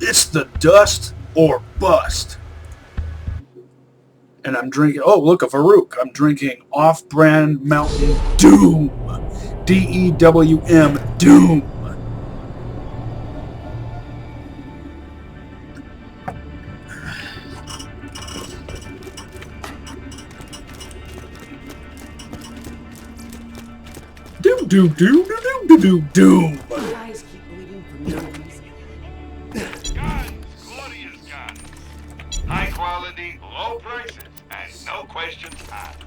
It's the dust or bust. And I'm drinking, oh, look, a Farouk. I'm drinking off-brand Mountain Doom. D-E-W-M, Doom. Doom, doom, doom, doom, doom, doom, doom. Guys keep bleeding for no reason. Guns, glorious guns. High quality, low prices, and no questions asked.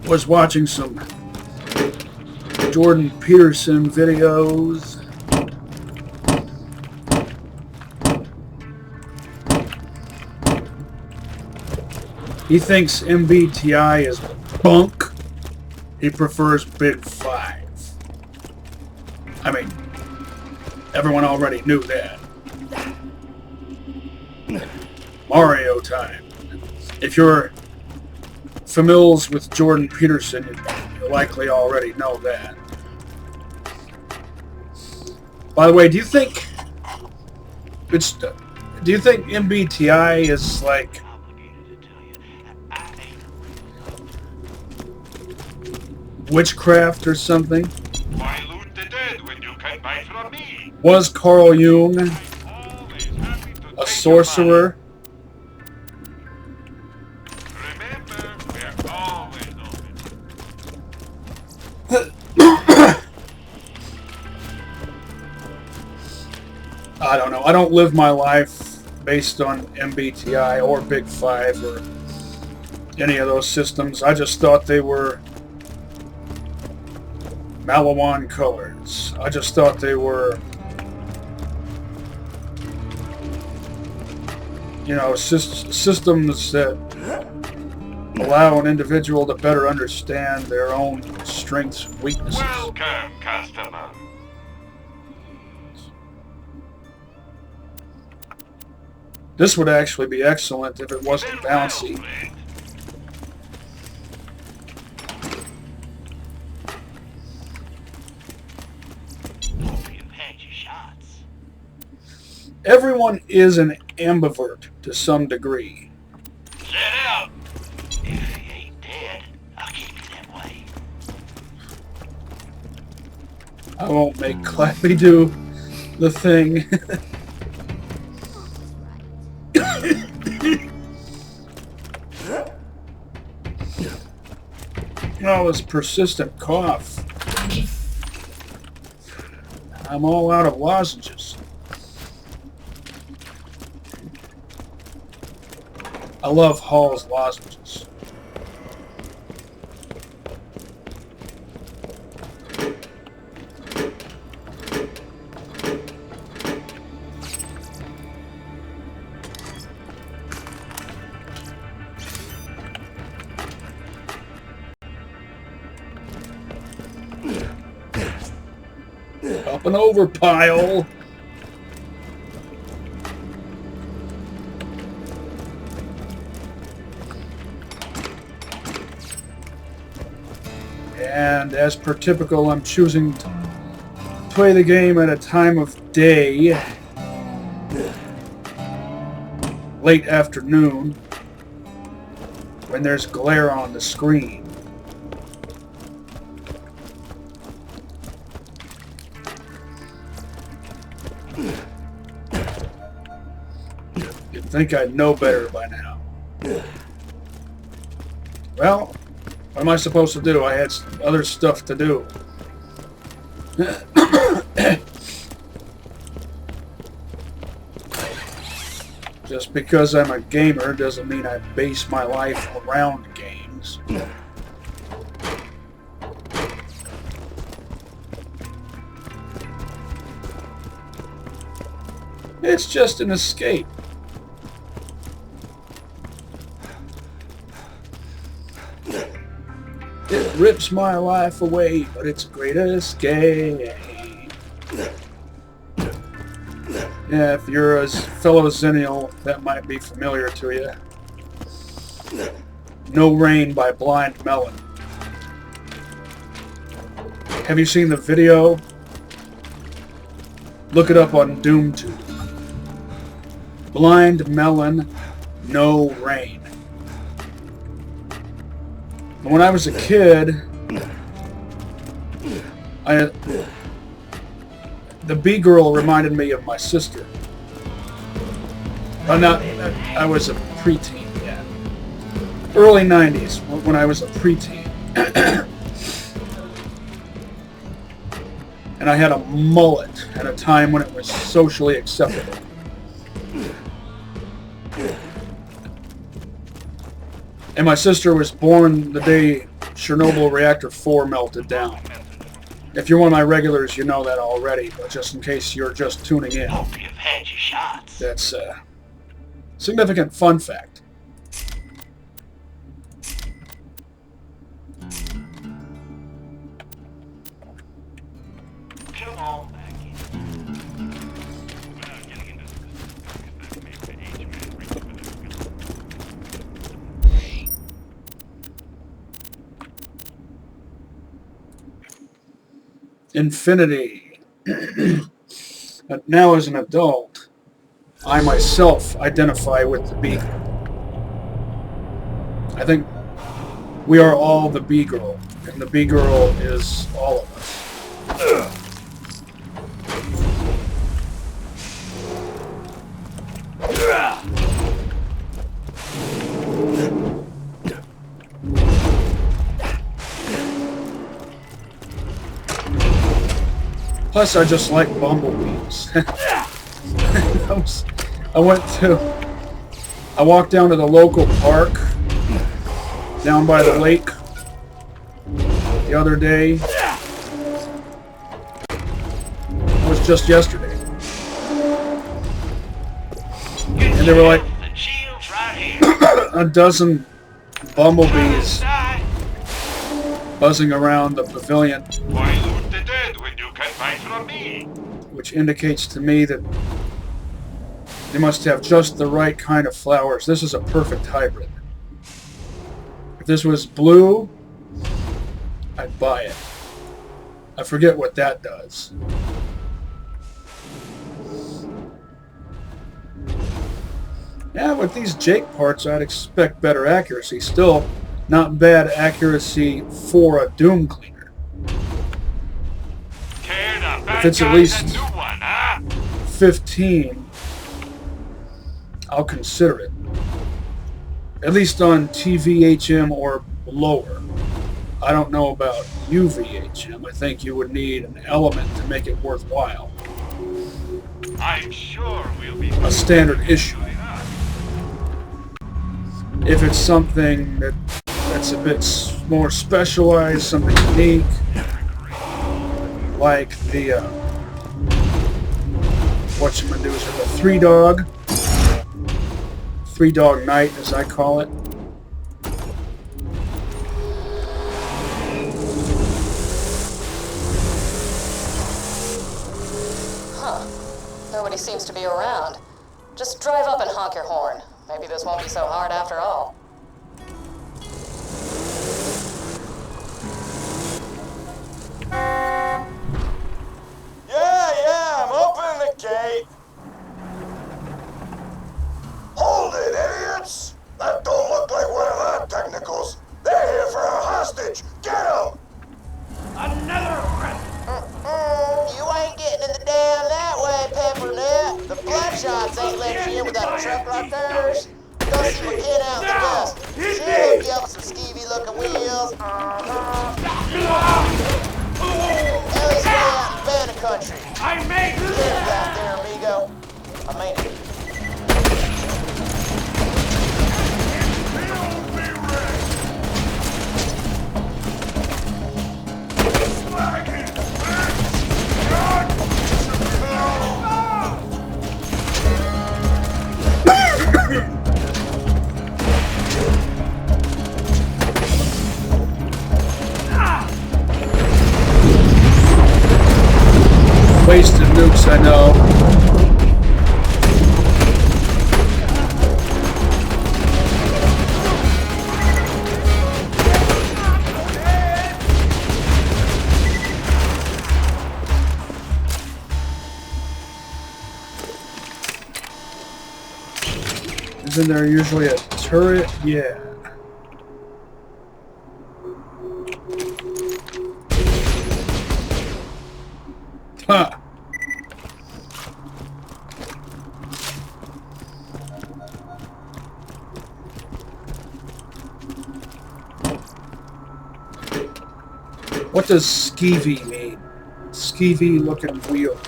Was watching some Jordan Peterson videos. He thinks MBTI is bunk. He prefers Big Five. I mean, everyone already knew that. Mario time. If you're familiar with Jordan Peterson, you likely already know that. By the way, do you think MBTI is like witchcraft or something? Why loot the dead when you can buy from me? Was Carl Jung Always happy to a take sorcerer? your money. Remember, we're always open. I don't know. I don't live my life based on MBTI or Big Five or any of those systems. I just thought they were Malawan colors. I just thought they were, you know, systems that allow an individual to better understand their own strengths and weaknesses. Welcome, customer. This would actually be excellent if it wasn't bouncy. Everyone is an ambivert to some degree. Set out. If he ain't dead, I'll keep it that way. I won't make Clappy do the thing. Oh, this persistent cough. I'm all out of lozenges. I love Hall's lozenges. Up and over, pile. And as per typical, I'm choosing to play the game at a time of day, late afternoon, when there's glare on the screen. You'd think I'd know better by now. Well, what am I supposed to do? I had other stuff to do. Just because I'm a gamer doesn't mean I base my life around games. It's just an escape. It rips my life away, but it's a great escape. Yeah, if you're a fellow Xennial, that might be familiar to you. No Rain by Blind Melon. Have you seen the video? Look it up on DoomTube. Blind Melon, No Rain. When I was a kid, the B-girl reminded me of my sister. I was a preteen, yeah. Early 90s, when I was a preteen. And I had a mullet at a time when it was socially acceptable. And my sister was born the day Chernobyl Reactor 4 melted down. If you're one of my regulars, you know that already, but just in case you're just tuning in. Hope you've had your shots. That's a significant fun fact. Come on back in. Infinity. But now as an adult, I myself identify with the B-girl. I think we are all the B-girl, and the B-girl is all of us. Plus, I just like bumblebees. I walked down to the local park down by the lake the other day. It was just yesterday. And there were like a dozen bumblebees buzzing around the pavilion. Why loot the dead when you can fight from me? Which indicates to me that they must have just the right kind of flowers. This is a perfect hybrid. If this was blue, I'd buy it. I forget what that does. Yeah, with these Jake parts, I'd expect better accuracy. Still, not bad accuracy for a Doom Cleaner. If it's at least 15, I'll consider it. At least on TVHM or lower. I don't know about UVHM. I think you would need an element to make it worthwhile. I'm sure we'll be A standard issue. If it's something that's a bit more specialized, something unique, like the whatchamandoozer, the three dog night, as I call it. Huh. Nobody seems to be around. Just drive up and honk your horn. Maybe this won't be so hard after all. Yeah, I'm opening the gate. Hold it, idiots! That don't look like one of our technicals. They're here for a hostage. Get them! Another friend. You ain't getting in the dam that way, Peppernet. The Bloodshots ain't letting you in without a truck like theirs. Go see McKin out in the dust. She'll hook you up with some skeevy-looking wheels. Ellie's way out in Banner Country. I made Get it out there, amigo. I mean it. Wasted nukes, I know. Isn't there usually a turret? Yeah. Huh. What does skeevy mean? Skeevy looking wheels.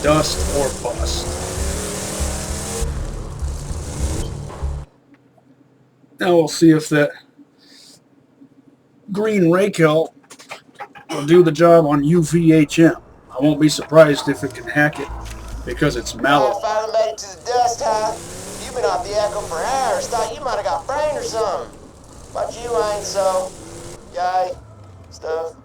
Dust or bust. Now we'll see if that green Rakel will do the job on UVHM. I won't be surprised if it can hack it because it's mallow. I finally made it to the dust hive. You've been off the echo for hours. Thought you might have got brain or something. But you ain't so. Guy. Stuff.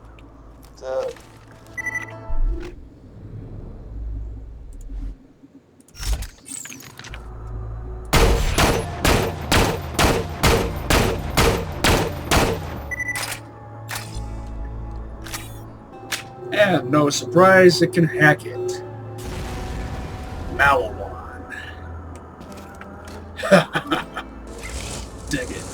And no surprise, it can hack it. Malawan. Dig it.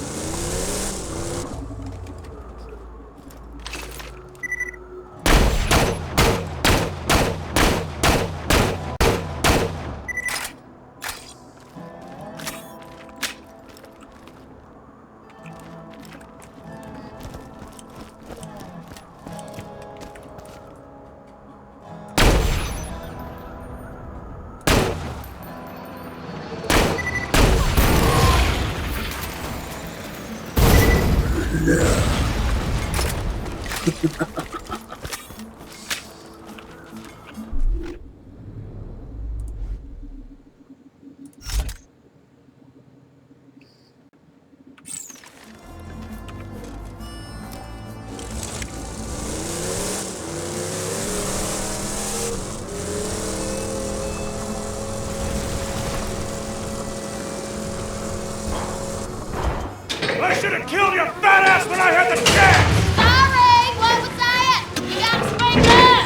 I should have killed your fat ass when I had the chance! Sorry, what was that? You gotta speak up!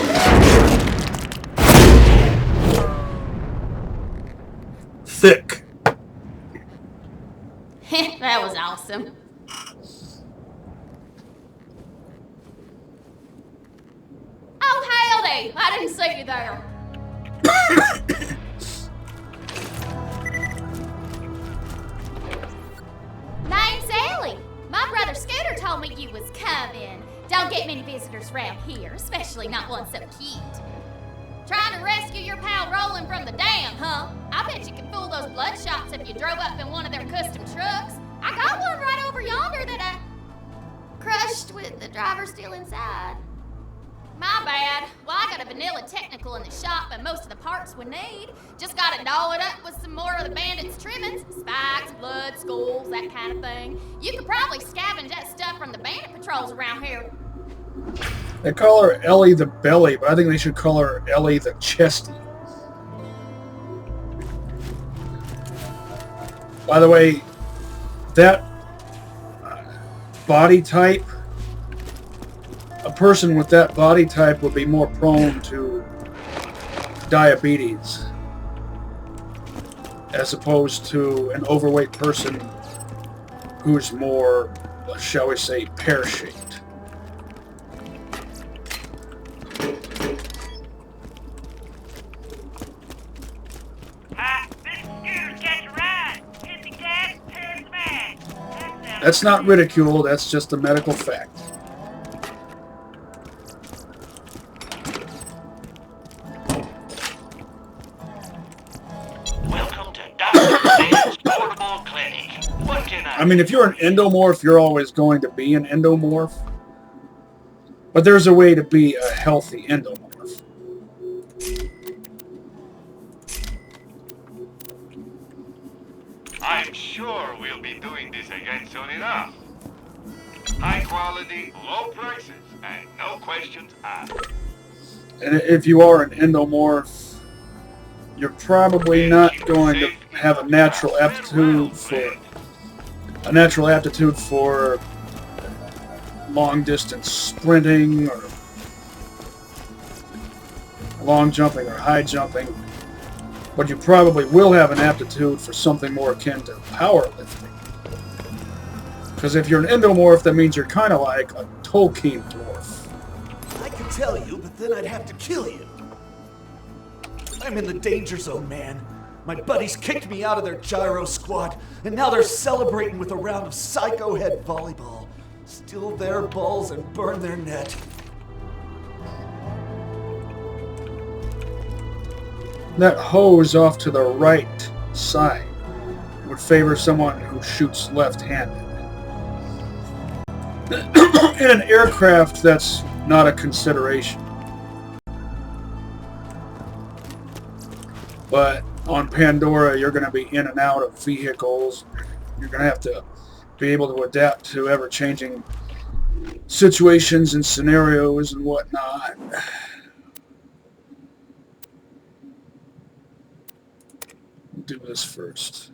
Thick. That was awesome. Oh, howdy! I didn't see you there. Name's Ellie. My brother Scooter told me you was coming. Don't get many visitors around here, especially not one so cute. Trying to rescue your pal Roland from the dam, huh? I bet you could fool those bloodshots if you drove up in one of their custom trucks. I got one right over yonder that I crushed with the driver still inside. My bad. Well, I got a vanilla technical in the shop and most of the parts we need. Just gotta doll it up with some more of the bandits' trimmings. Spikes, blood, skulls, that kind of thing. You could probably scavenge that stuff from the bandit patrols around here. They call her Ellie the Belly, but I think they should call her Ellie the Chesty. By the way, that body type, a person with that body type would be more prone to diabetes as opposed to an overweight person who's more, shall we say, pear-shaped. That's not ridicule, that's just a medical fact. Welcome to Dr. Ben's Portable Clinic. What can I I mean, if you're an endomorph, you're always going to be an endomorph. But there's a way to be a healthy endomorph. I'm sure we'll be doing this again soon enough. High quality, low prices, and no questions asked. And if you are an endomorph, you're probably not going to have a natural aptitude for a natural aptitude for long distance sprinting or long jumping or high jumping, but you probably will have an aptitude for something more akin to powerlifting. Because if you're an endomorph, that means you're kind of like a Tolkien dwarf. I could tell you, but then I'd have to kill you. I'm in the danger zone, man. My buddies kicked me out of their gyro squad, and now they're celebrating with a round of psycho head volleyball. Steal their balls and burn their net. That hose off to the right side would favor someone who shoots left-handed. In an aircraft, that's not a consideration. But on Pandora, you're going to be in and out of vehicles. You're going to have to be able to adapt to ever-changing situations and scenarios and whatnot. We'll do this first.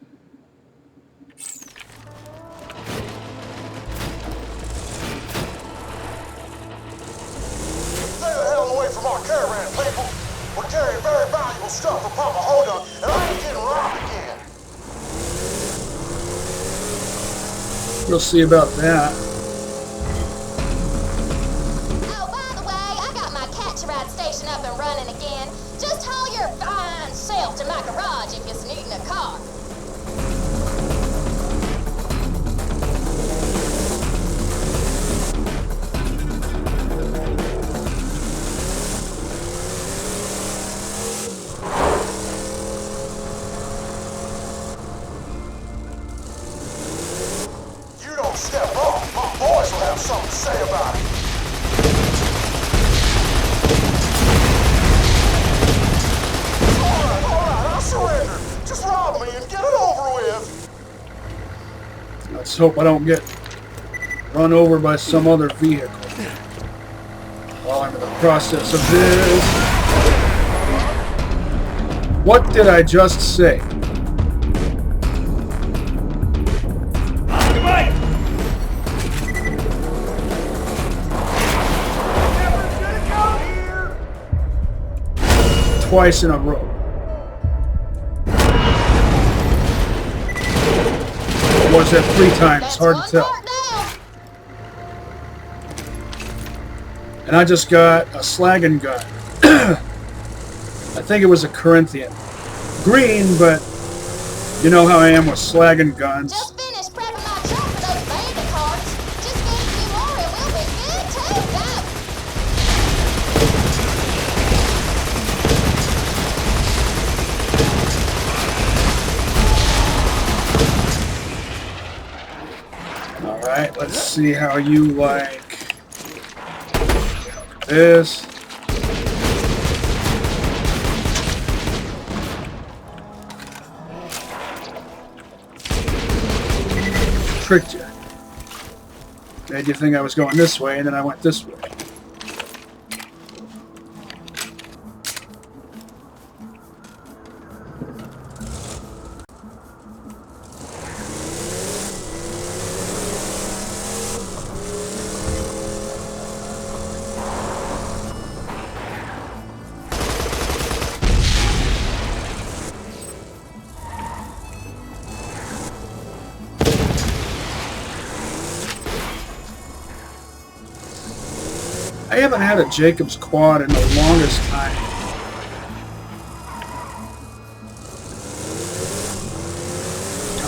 Stay the hell away from our caravan, people. We're carrying very valuable stuff for Papa Holdup, and I ain't getting robbed again. We'll see about that. Oh, by the way, I got my catch-a-ride station up and running again. Just haul your fine self to my garage if you're needing a car. You don't step off, my boys will have something to say about it. All right, I'll surrender. Just rob me and get it over with. Let's hope I don't get run over by some other vehicle while I'm in the process of this. What did I just say? Twice in a row. Or was that 3 times? Hard to tell. And I just got a slagging gun. I think it was a Corinthian. Green, but you know how I am with slagging guns. Just finished prepping my truck for those bandit cars. Just get a few more and we'll be good to go. Alright, let's see how you like this. Tricked you. Made you think I was going this way, and then I went this way. I haven't had a Jacob's quad in the longest time.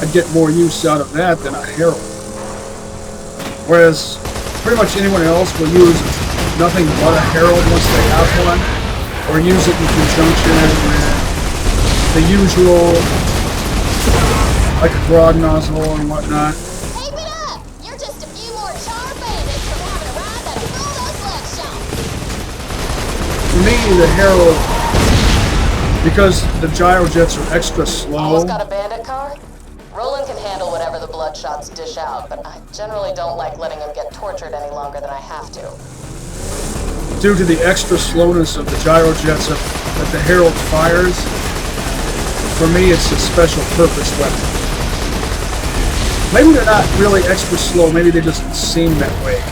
I'd get more use out of that than a Herald. Whereas pretty much anyone else will use nothing but a Herald once they have one, or use it in conjunction with the usual, like a grog nozzle and whatnot. Keep it up! You're just a few more charred bandits from having a ride that full of bloodshot. For me, the Herald, because the gyrojets are extra slow. Almost got a bandit car? Roland can handle whatever the bloodshots dish out, but I generally don't like letting him get tortured any longer than I have to. Due to the extra slowness of the gyrojets that the Herald fires, for me it's a special purpose weapon. Maybe they're not really extra slow. Maybe they just seem that way.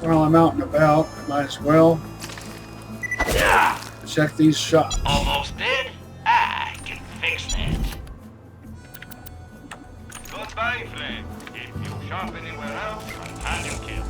While I'm out and about, I might as well check these shops. Almost dead? I can fix that. Goodbye, friend. If you shop anywhere else, I'll have you killed.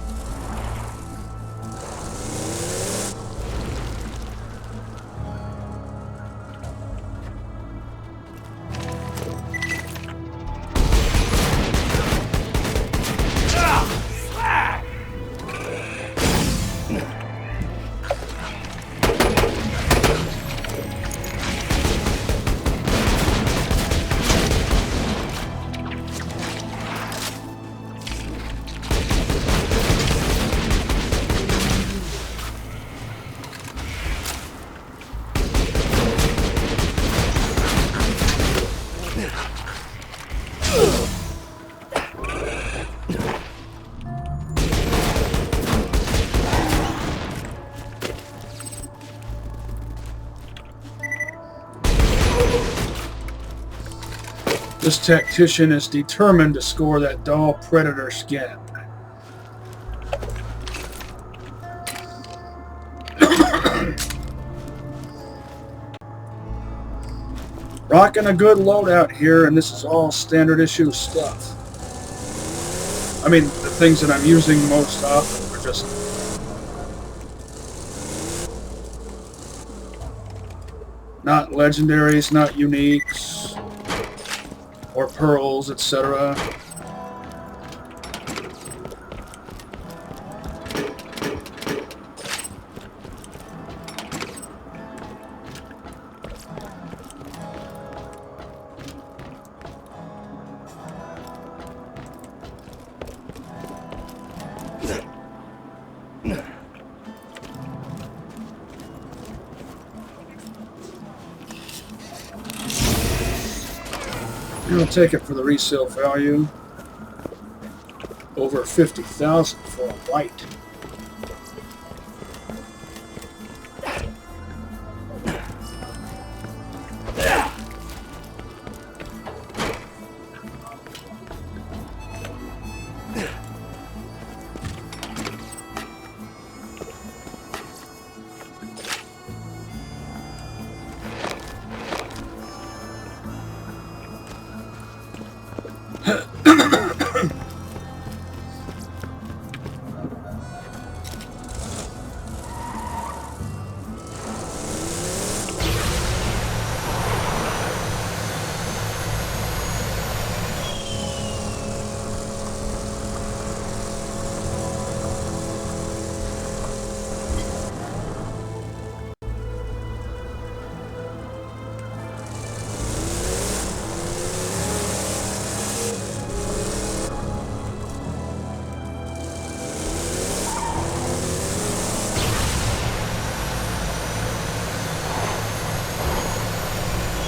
This tactician is determined to score that dull predator skin. Rocking a good loadout here, and this is all standard issue stuff. I mean, the things that I'm using most often are just not legendaries, not uniques, or pearls, etc. I'll take it for the resale value. Over 50,000 for a white.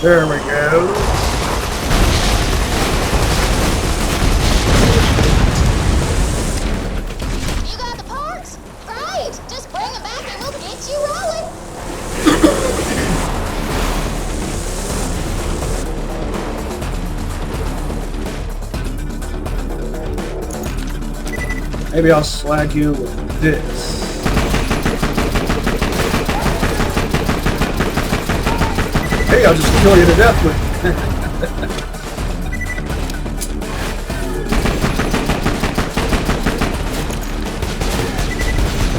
There we go. You got the parts? Great! Just bring them back and we'll get you rolling. Maybe I'll slag you with this. Hey, I'll just kill you to death with it.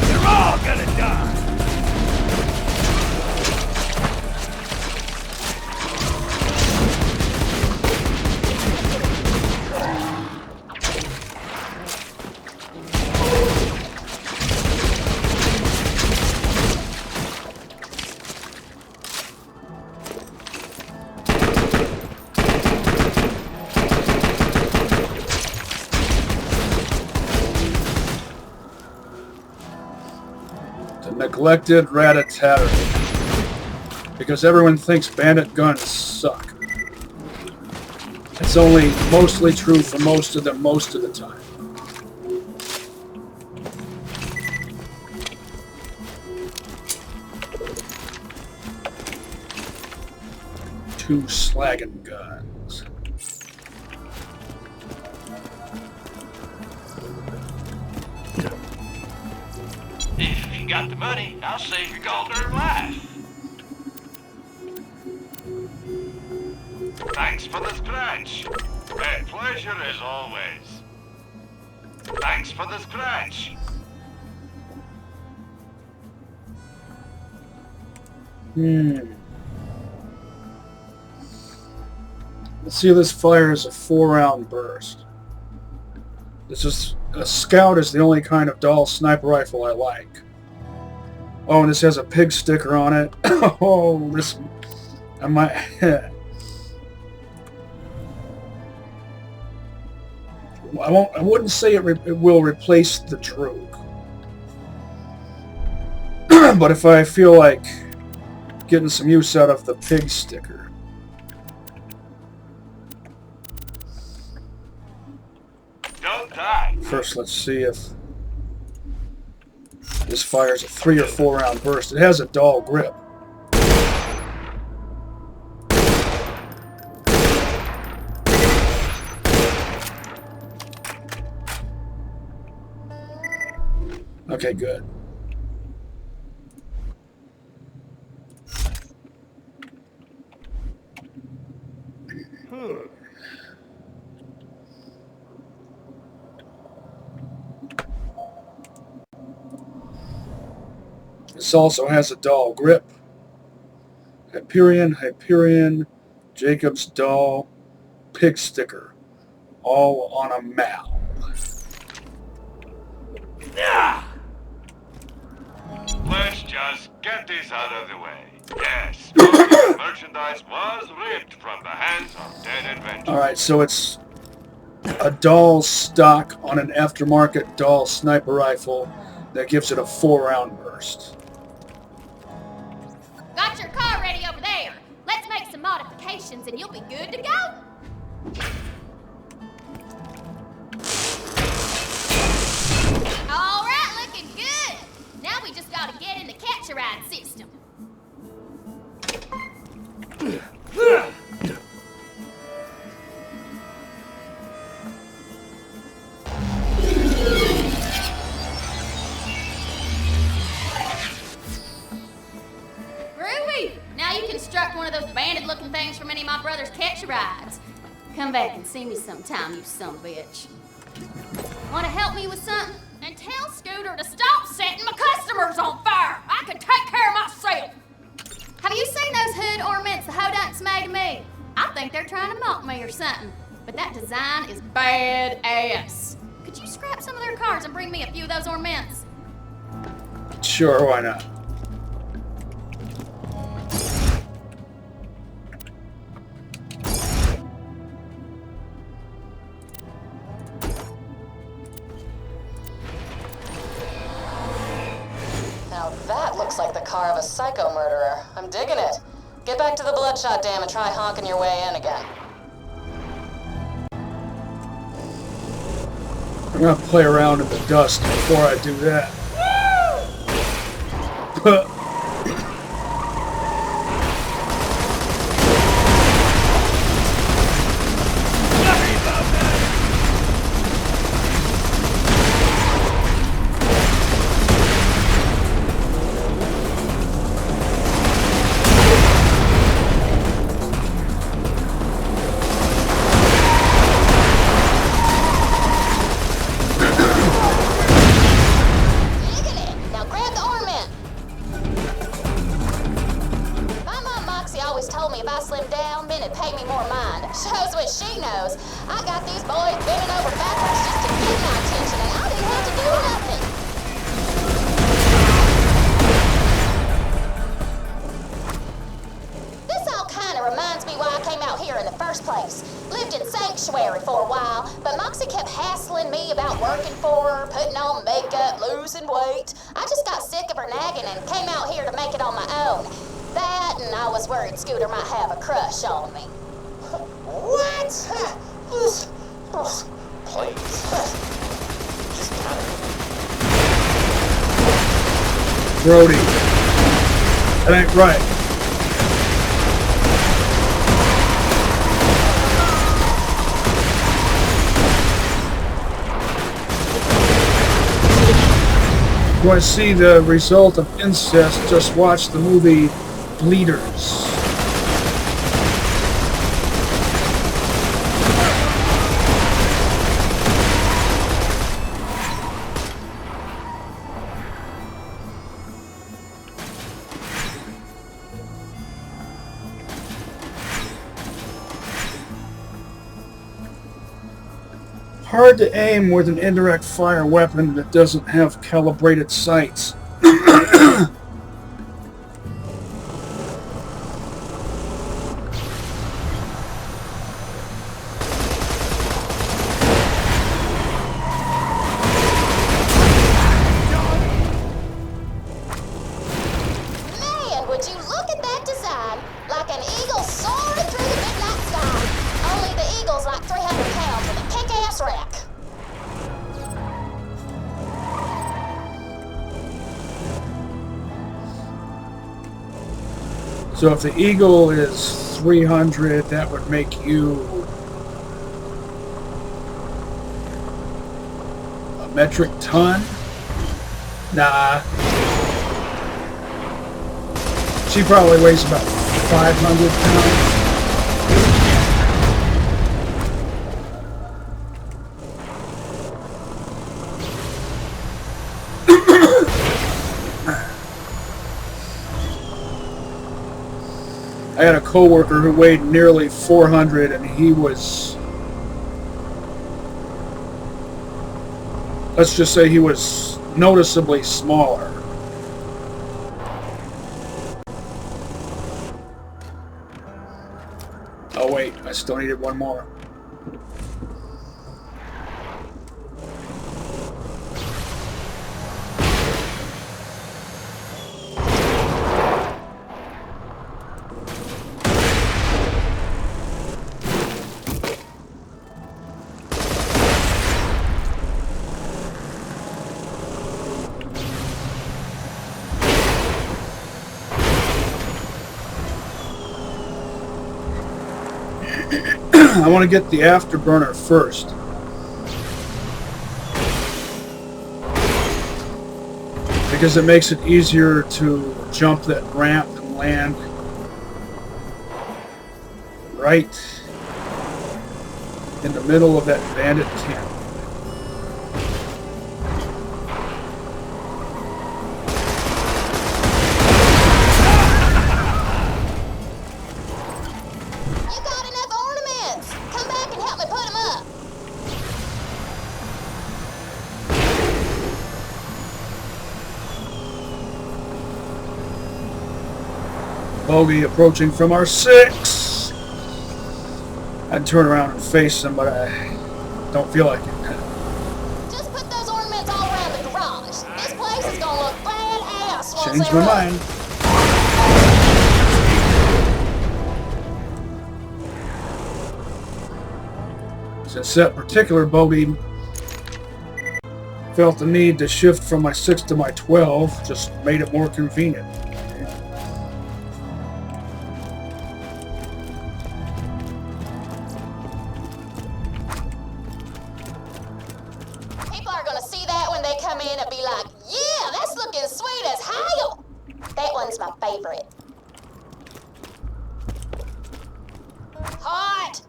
You're all gonna die! Neglected rat-a-tatter. Because everyone thinks bandit guns suck. It's only mostly true for most of them most of the time. Two slagging guns. If you got the money, I'll save your goddamn life. Thanks for the scratch. A pleasure as always. Thanks for the scratch. Let's see, this fires a 4-round burst. This is a Scout is the only kind of dull sniper rifle I like. Oh, and this has a pig sticker on it. Oh, this I might. I wouldn't say it will replace the Droog. But if I feel like getting some use out of the pig sticker. Don't die. First, let's see if this fires a 3 or 4 round burst. It has a dull grip. Okay, good. This also has a dull grip. Hyperion, Jacob's dull, pig sticker, all on a mal. Let's just get this out of the way. Yes, most of the merchandise was ripped from the hands of dead adventurers. Alright, so it's a dull stock on an aftermarket dull sniper rifle that gives it a 4-round burst. Got your car ready over there. Let's make some modifications and you'll be good to go. All right, looking good. Now we just gotta get in the catch-a-ride system. Groovy! Now you construct one of those bandit-looking things from any of my brother's catch-a-rides. Come back and see me sometime, you son of a bitch. Want to help me with something? And tell Scooter to stop setting my customers on fire. I can take care of myself. Have you seen those hood ornaments the Hodunks made of me? I think they're trying to mock me or something. But that design is bad-ass. Could you scrap some of their cars and bring me a few of those ornaments? Sure, why not? Now that looks like the car of a psycho murderer. I'm digging it. Get back to the Bloodshot Dam and try honking your way in again. I'm gonna play around in the dust before I do that. telling me about working for her, putting on makeup, losing weight. I just got sick of her nagging and came out here to make it on my own. That, and I was worried Scooter might have a crush on me. What? Please. Just kind of... Brody. That ain't right. You want to see the result of incest? Just watch the movie Bleeders. Hard to aim with an indirect fire weapon that doesn't have calibrated sights. Man, would you look at that design? Like an eagle soaring through the midnight sky. Only the eagle's like 300 pounds with a kick-ass rack. So if the Eagle is 300, that would make you a metric ton? Nah. She probably weighs about 500 pounds. I had a coworker who weighed nearly 400, and he was, let's just say he was noticeably smaller. Oh wait, I still needed one more. I want to get the afterburner first. Because it makes it easier to jump that ramp and land right in the middle of that bandit camp. Bogey approaching from our 6. I'd turn around and face him, but I don't feel like it. Just put those ornaments all around the garage. This place is gonna look badass once Changed they're my up. mind. Since that particular bogey felt the need to shift from my 6 to my 12, just made it more convenient. People are gonna see that when they come in and be like, yeah, that's looking sweet as hell. That one's my favorite. Hot.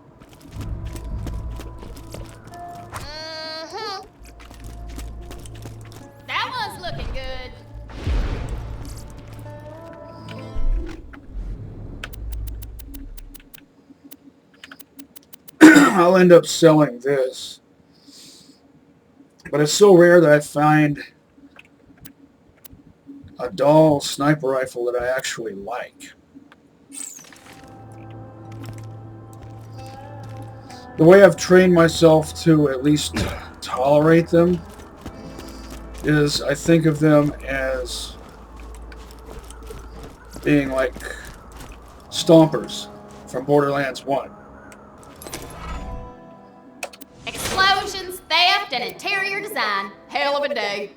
Mm-hmm. That one's looking good. I'll end up selling this. But it's so rare that I find a dull sniper rifle that I actually like. The way I've trained myself to at least tolerate them is I think of them as being like stompers from Borderlands 1. Explosions, theft, and interior design. Hell of a day.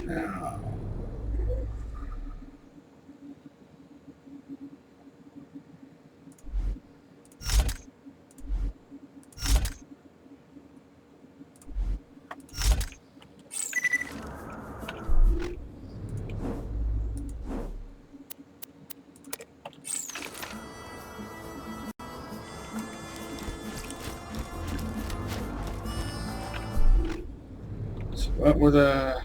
Now, so what were the...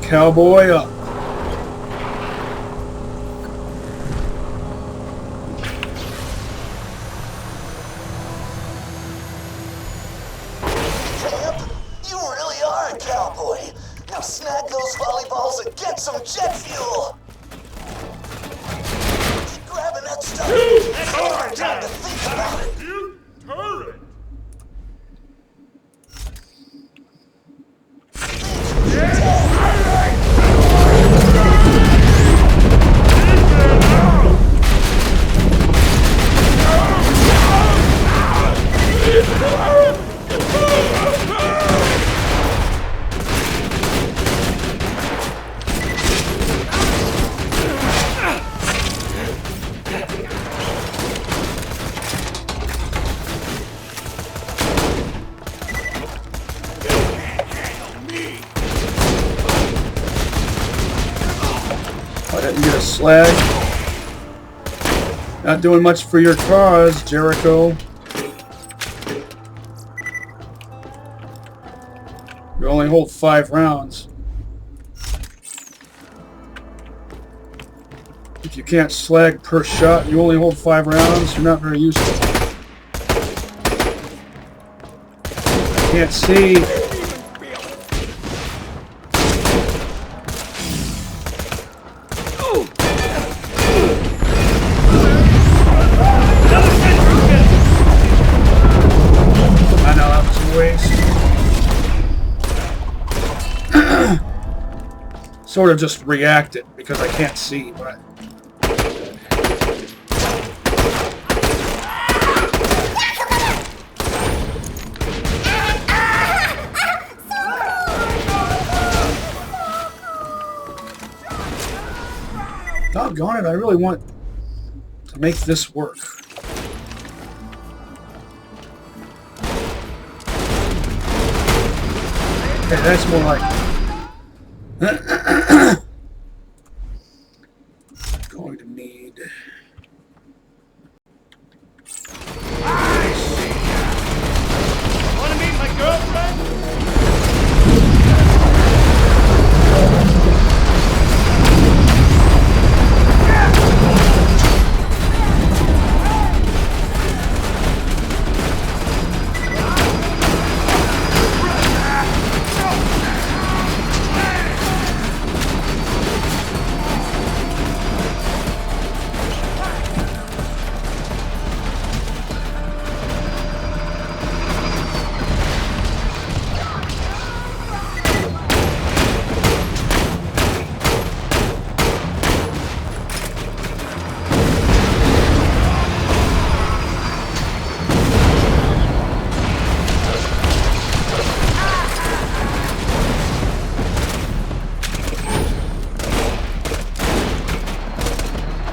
Cowboy up. Champ, you really are a cowboy. Now snag those volleyballs and get some jet fuel. Keep grabbing that stuff. Take time to think about it. You turret! I didn't get a slag. Not doing much for your cause, Jericho. You only hold 5 rounds. If you can't slag per shot, you only hold 5 rounds, you're not very useful. Can't see. I know that was a waste. Sort of just reacted because I can't see, but doggone it, I really want to make this work. Okay, that's more like going to need. Want to meet my girlfriend?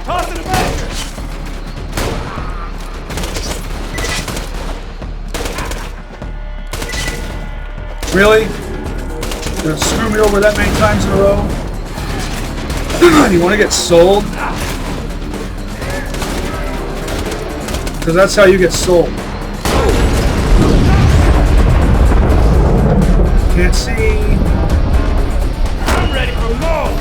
Tossing it back! Really? You're gonna screw me over that many times in a row? You want to get sold? Because that's how you get sold. Can't see. I'm ready for more.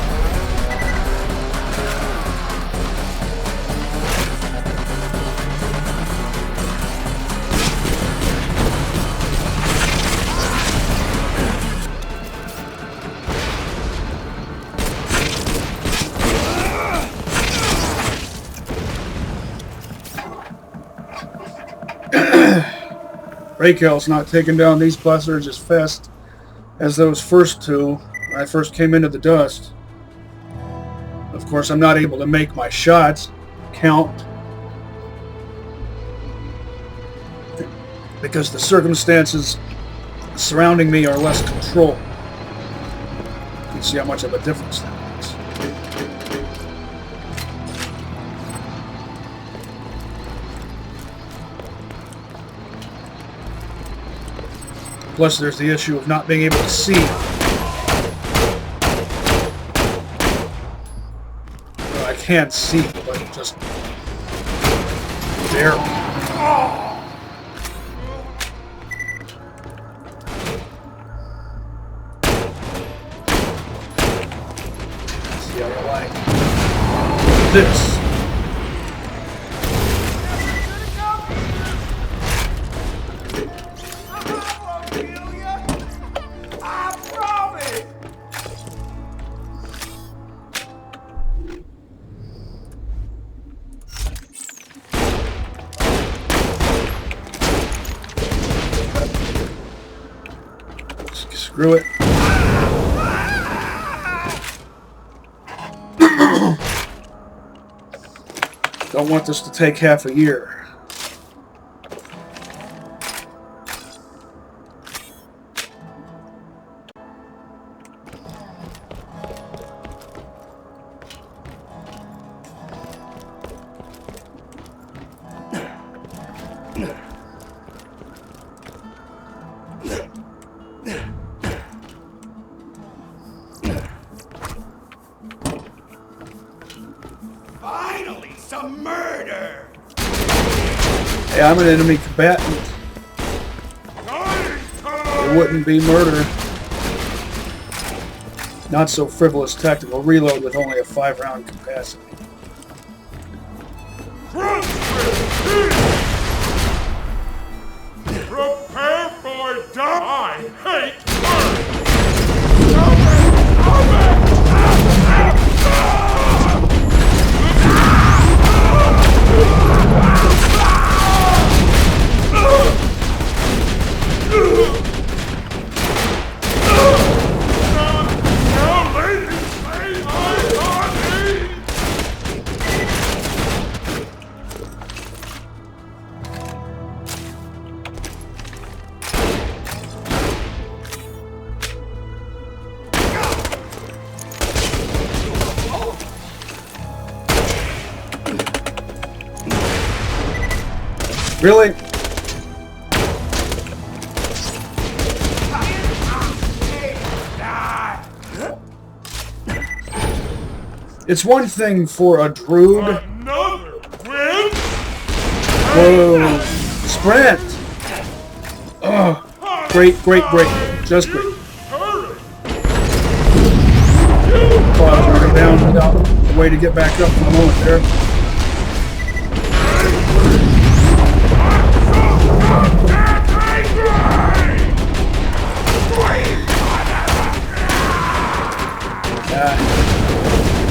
Rakel's not taking down these busters as fast as those first two when I first came into the dust. Of course, I'm not able to make my shots count because the circumstances surrounding me are less controlled. You can see how much of a difference that makes. Plus, there's the issue of not being able to see. Well, I can see, but just barely. See how you like this. Screw it. Don't want this to take half a year. Finally, some murder. Hey, I'm an enemy combatant. It wouldn't be murder. Not so frivolous tactical reload with only a 5-round capacity. Prepare for die. I hate Really? It's one thing for a Droog. another win. Whoa. Sprint! Oh, great, great, great. Just great. Hurry. Oh, I was running down without a way to get back up for a moment there.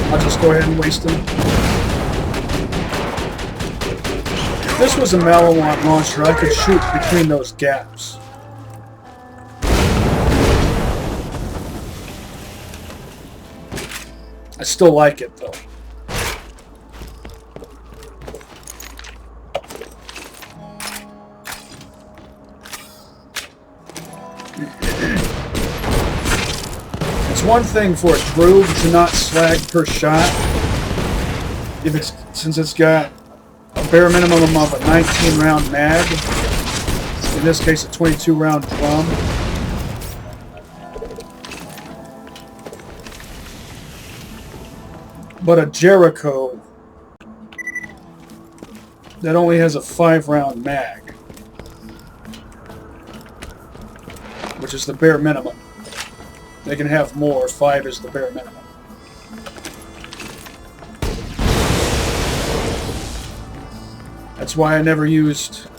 I'll just go ahead and waste them. If this was a Malawant launcher, I could shoot between those gaps. I still like it though. It's one thing for a Droog to not slag per shot, if it's since it's got a bare minimum of a 19-round mag, in this case a 22-round drum. But a Jericho that only has a 5-round mag, which is the bare minimum. They can have more. 5 is the bare minimum. That's why I never used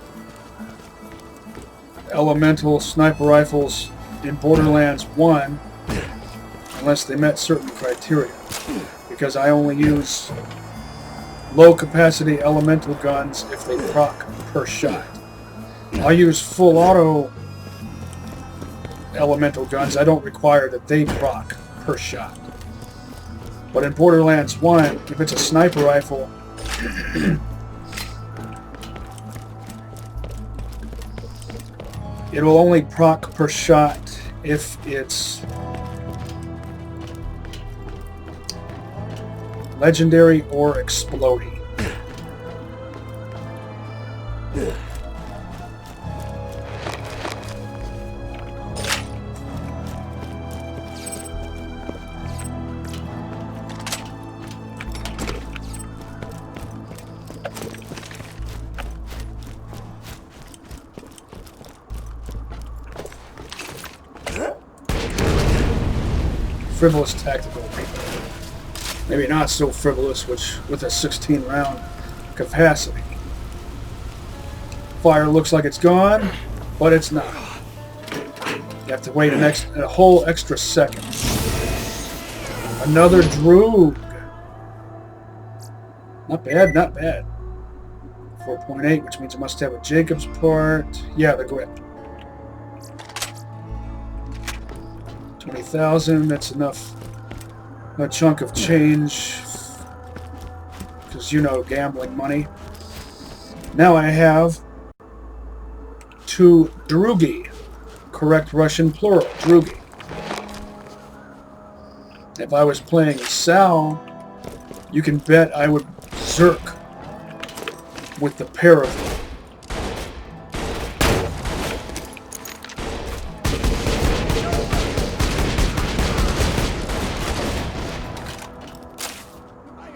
elemental sniper rifles in Borderlands 1 unless they met certain criteria, because I only use low capacity elemental guns if they proc per shot. I use full auto elemental guns. I don't require that they proc per shot. But in Borderlands 1, if it's a sniper rifle, it will only proc per shot if it's legendary or exploding. Frivolous tactical. Maybe not so frivolous, which with a 16-round capacity. Fire looks like it's gone, but it's not. You have to wait a whole extra second. Another droog. Not bad, not bad. 4.8, which means it must have a Jacob's part. Yeah, the grip. 20,000, that's enough. A chunk of change. Because you know, gambling money. Now I have 2 drugi. Correct Russian plural, drugi. If I was playing Sal, you can bet I would zerk with the pair of them.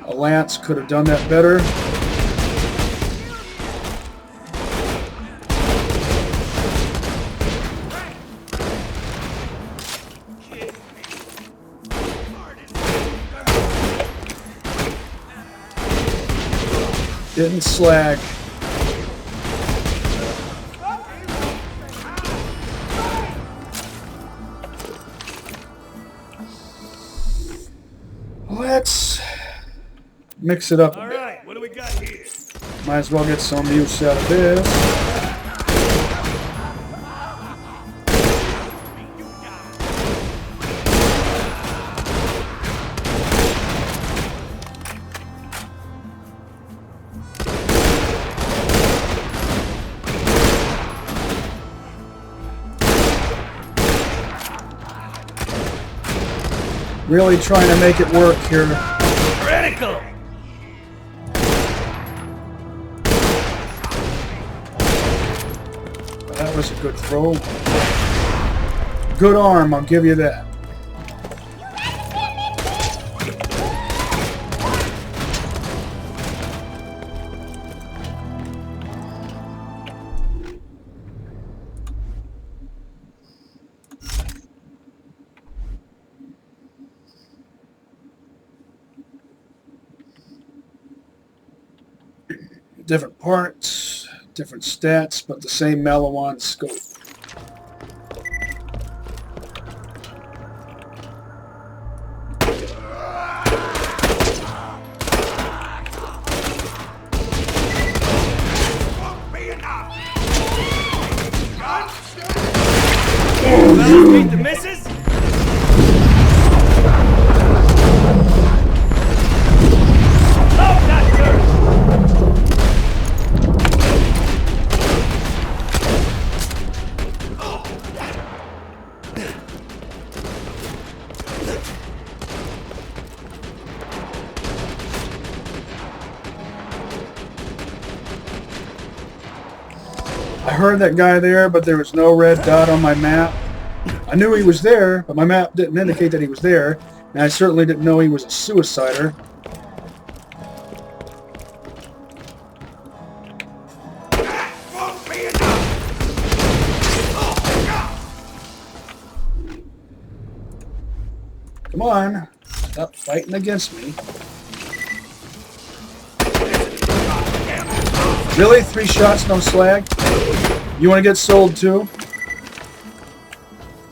A Lance could have done that better. Didn't slag. Let's mix it up a bit. All right, what do we got here? Might as well get some use out of this. Really trying to make it work here. Critical! That was a good throw. Good arm, I'll give you that. Different parts, different stats, but the same Malawan scope. Meet the missus? Oh, not good! I heard that guy there, but there was no red dot on my map. I knew he was there, but my map didn't indicate that he was there, and I certainly didn't know he was a suicider. Come on. Stop fighting against me. Really? 3 shots, no slag? You want to get sold too?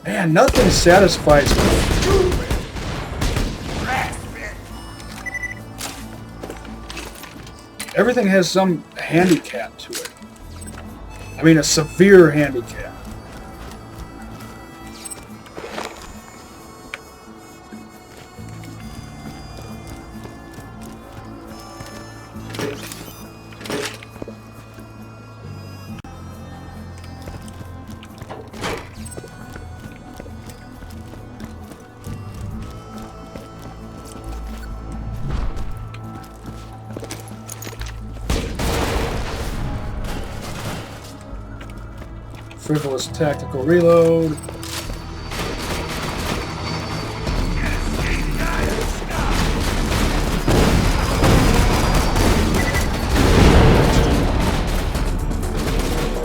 Man, nothing satisfies me. Everything has some handicap to it. I mean, a severe handicap. Frivolous tactical reload.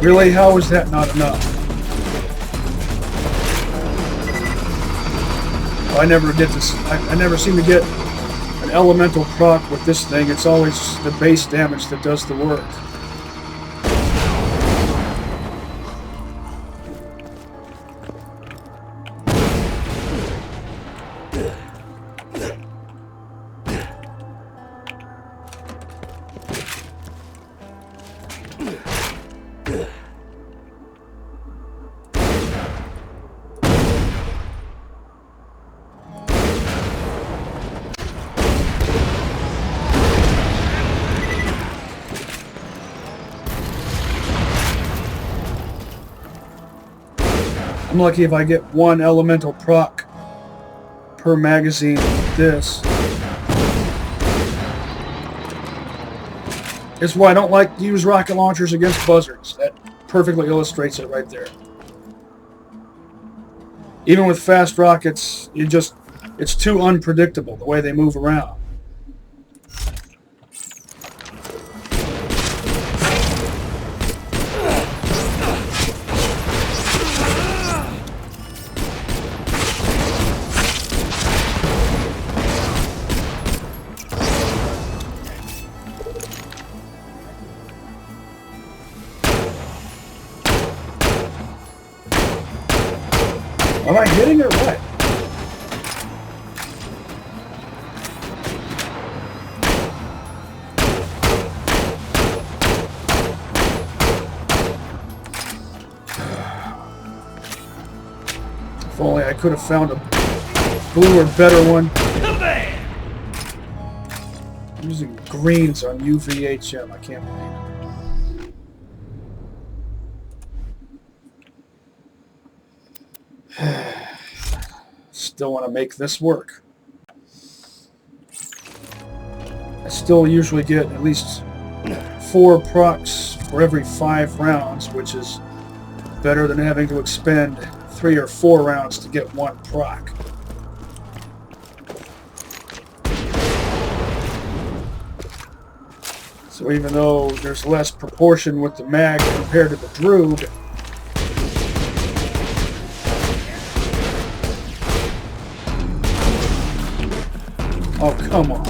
Really? How is that not enough? Well, I never get this. I never seem to get an elemental proc with this thing. It's always the base damage that does the work. I'm lucky if I get 1 elemental proc per magazine with this. It's why I don't like to use rocket launchers against buzzards. That perfectly illustrates it right there. Even with fast rockets, it's too unpredictable the way they move around. Am I hitting or what? If only I could have found a bluer, better one. I'm using greens on UVHM. I can't believe it. Still want to make this work. I still usually get at least 4 procs for every 5 rounds, which is better than having to expend 3 or 4 rounds to get 1 proc. So even though there's less proportion with the mag compared to the Droog, oh, come on.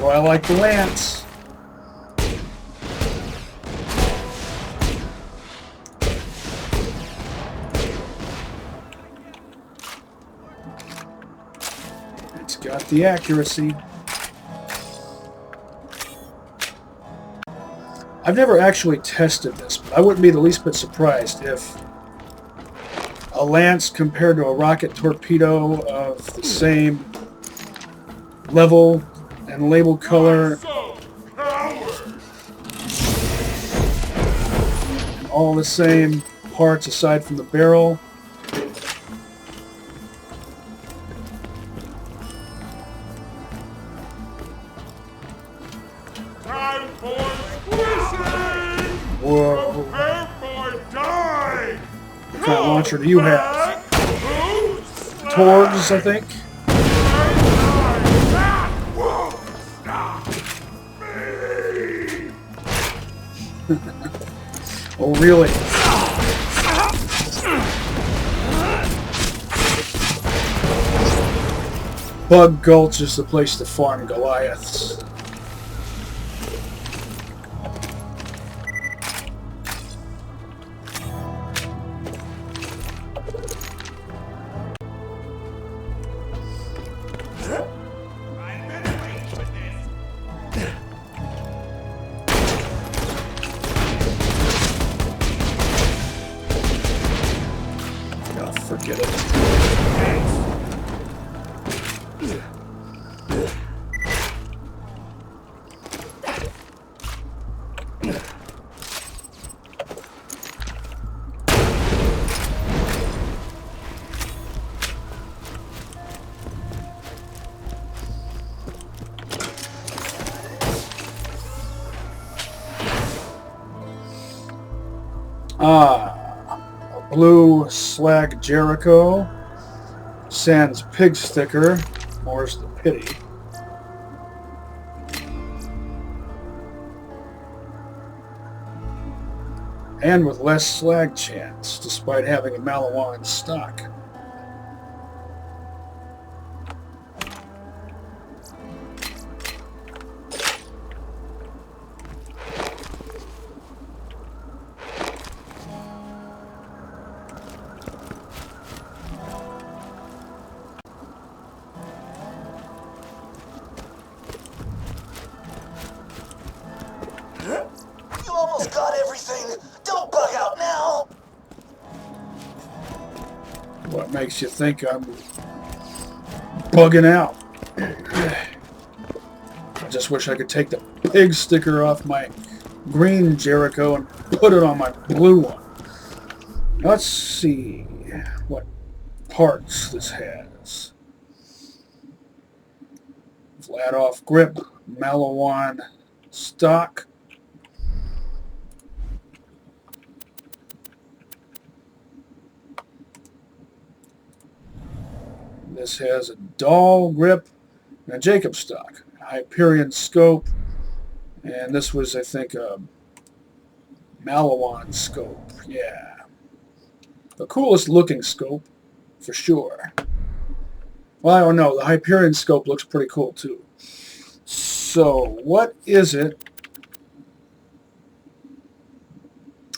Why I like the Lance. It's got the accuracy. I've never actually tested this, but I wouldn't be the least bit surprised if a Lance compared to a rocket torpedo of the same level and label color all the same parts aside from the barrel. Time for squishing! Whoa. Prepare for die! What kind of launcher do you have? Torgs, I think. Oh, really? Bug Gulch is the place to farm Goliaths. Forget it. Blue Slag Jericho, Sans Pig Sticker, more's the pity. And with less slag chance, despite having a Malawan in stock. You almost got everything. Don't bug out now. What makes you think I'm bugging out? I just wish I could take the pig sticker off my green Jericho and put it on my blue one. Let's see what parts this has. Flat off grip, Malawan stock. This has a Dahl grip and a Jacob stock, a Hyperion scope, and this was, I think, a Malawan scope. Yeah. The coolest looking scope, for sure. Well, I don't know. The Hyperion scope looks pretty cool, too. So, what is it?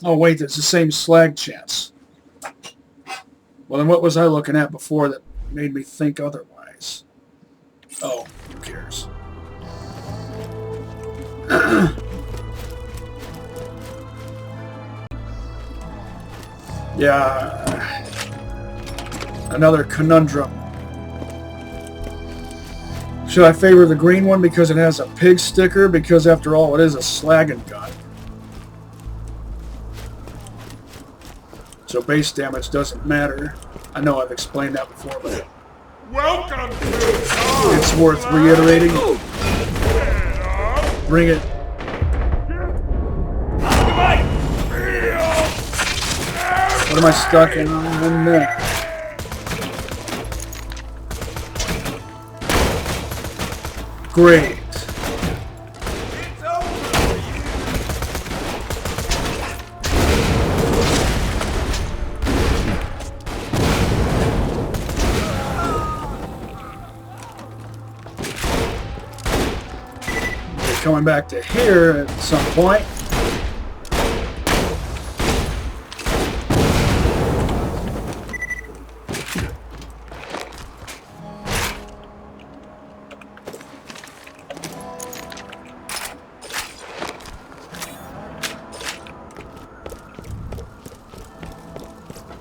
Oh, wait, it's the same slag chance. Well, then what was I looking at before that made me think otherwise? Oh, who cares? Yeah, another conundrum. Should I favor the green one because it has a pig sticker? Because after all, it is a slagging gun. So base damage doesn't matter. I know I've explained that before, but Welcome to it's worth reiterating. Bring it. What am I stuck in? One there. Great. Coming back to here at some point.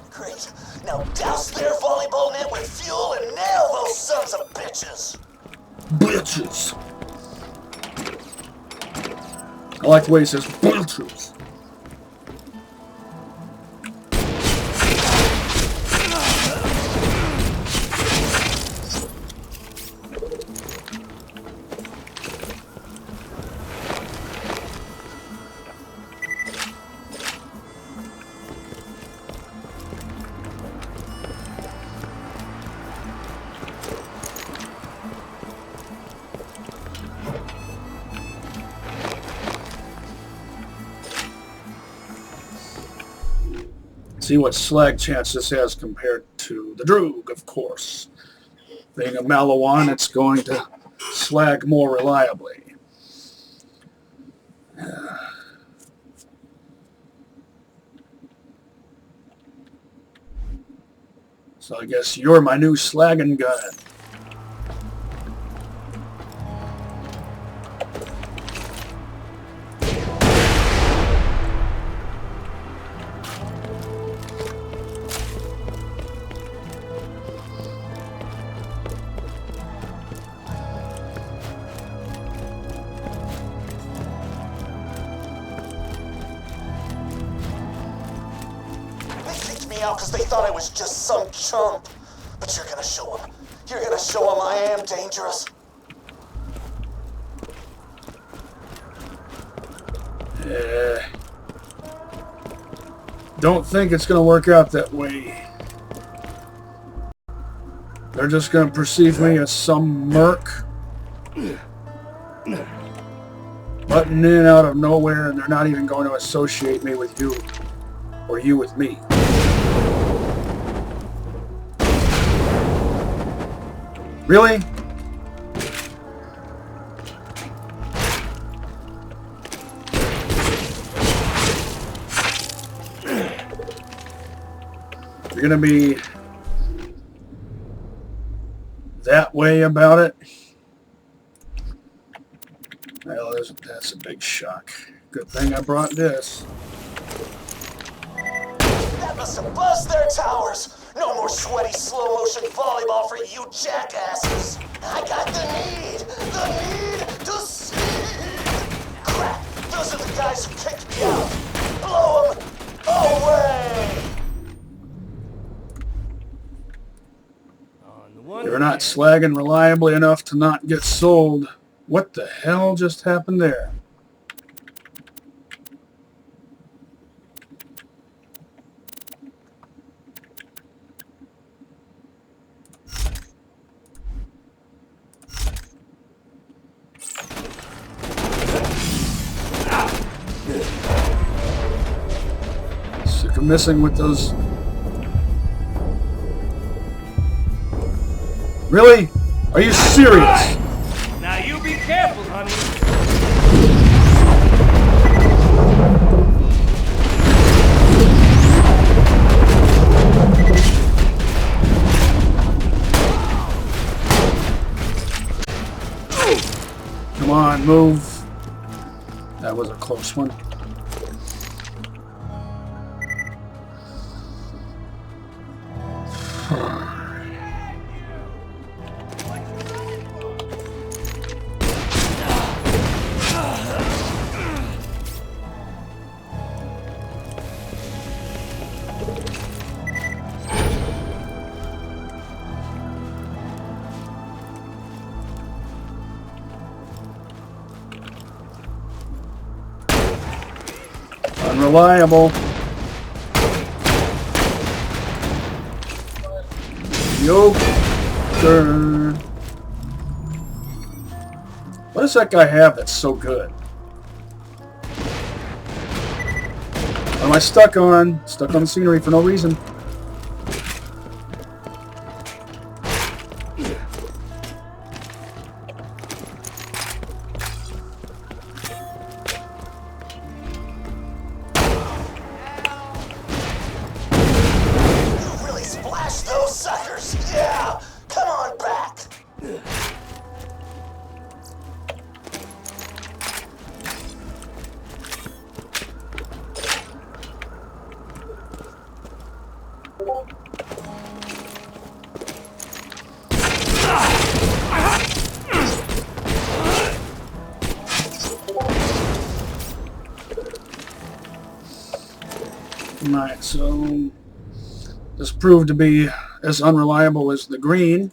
Great. Now douse their volleyball net with fuel and nail those sons of bitches. Bitches. I like the way he says bitches. See what slag chance this has compared to the Droog, of course. Being a Malawan, it's going to slag more reliably. So I guess you're my new slagging gun. Because they thought I was just some chump. But you're gonna show them. You're gonna show them I am dangerous. Don't think it's gonna work out that way. They're just gonna perceive me as some merc butting in out of nowhere, and they're not even going to associate me with you or you with me. Really? You're gonna be that way about it? Well, that's a big shock. Good thing I brought this. That must have buzzed their towers. No more sweaty slow motion volleyball for you jackasses. I got the need to see. Crap, those are the guys who kicked me out. Blow them away. You're not slagging reliably enough to not get sold. What the hell just happened there? Sick of messing with those. Really? Are you serious? Now you be careful, honey. Come on, move. That was a close one. Unreliable. Yoker. What does that guy have that's so good? What am I stuck on? Stuck on the scenery for no reason. Alright, so this proved to be as unreliable as the green.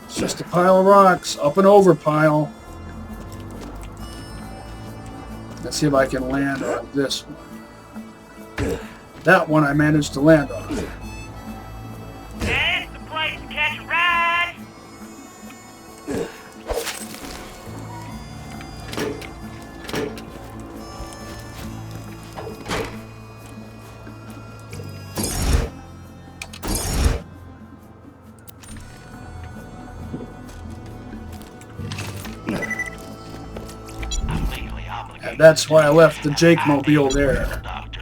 It's just a pile of rocks, up and over pile. Let's see if I can land on this one. That one I managed to land on. That's the place to catch a ride. I'm legally obligated. And that's why I left the Jake Mobile there. Doctor.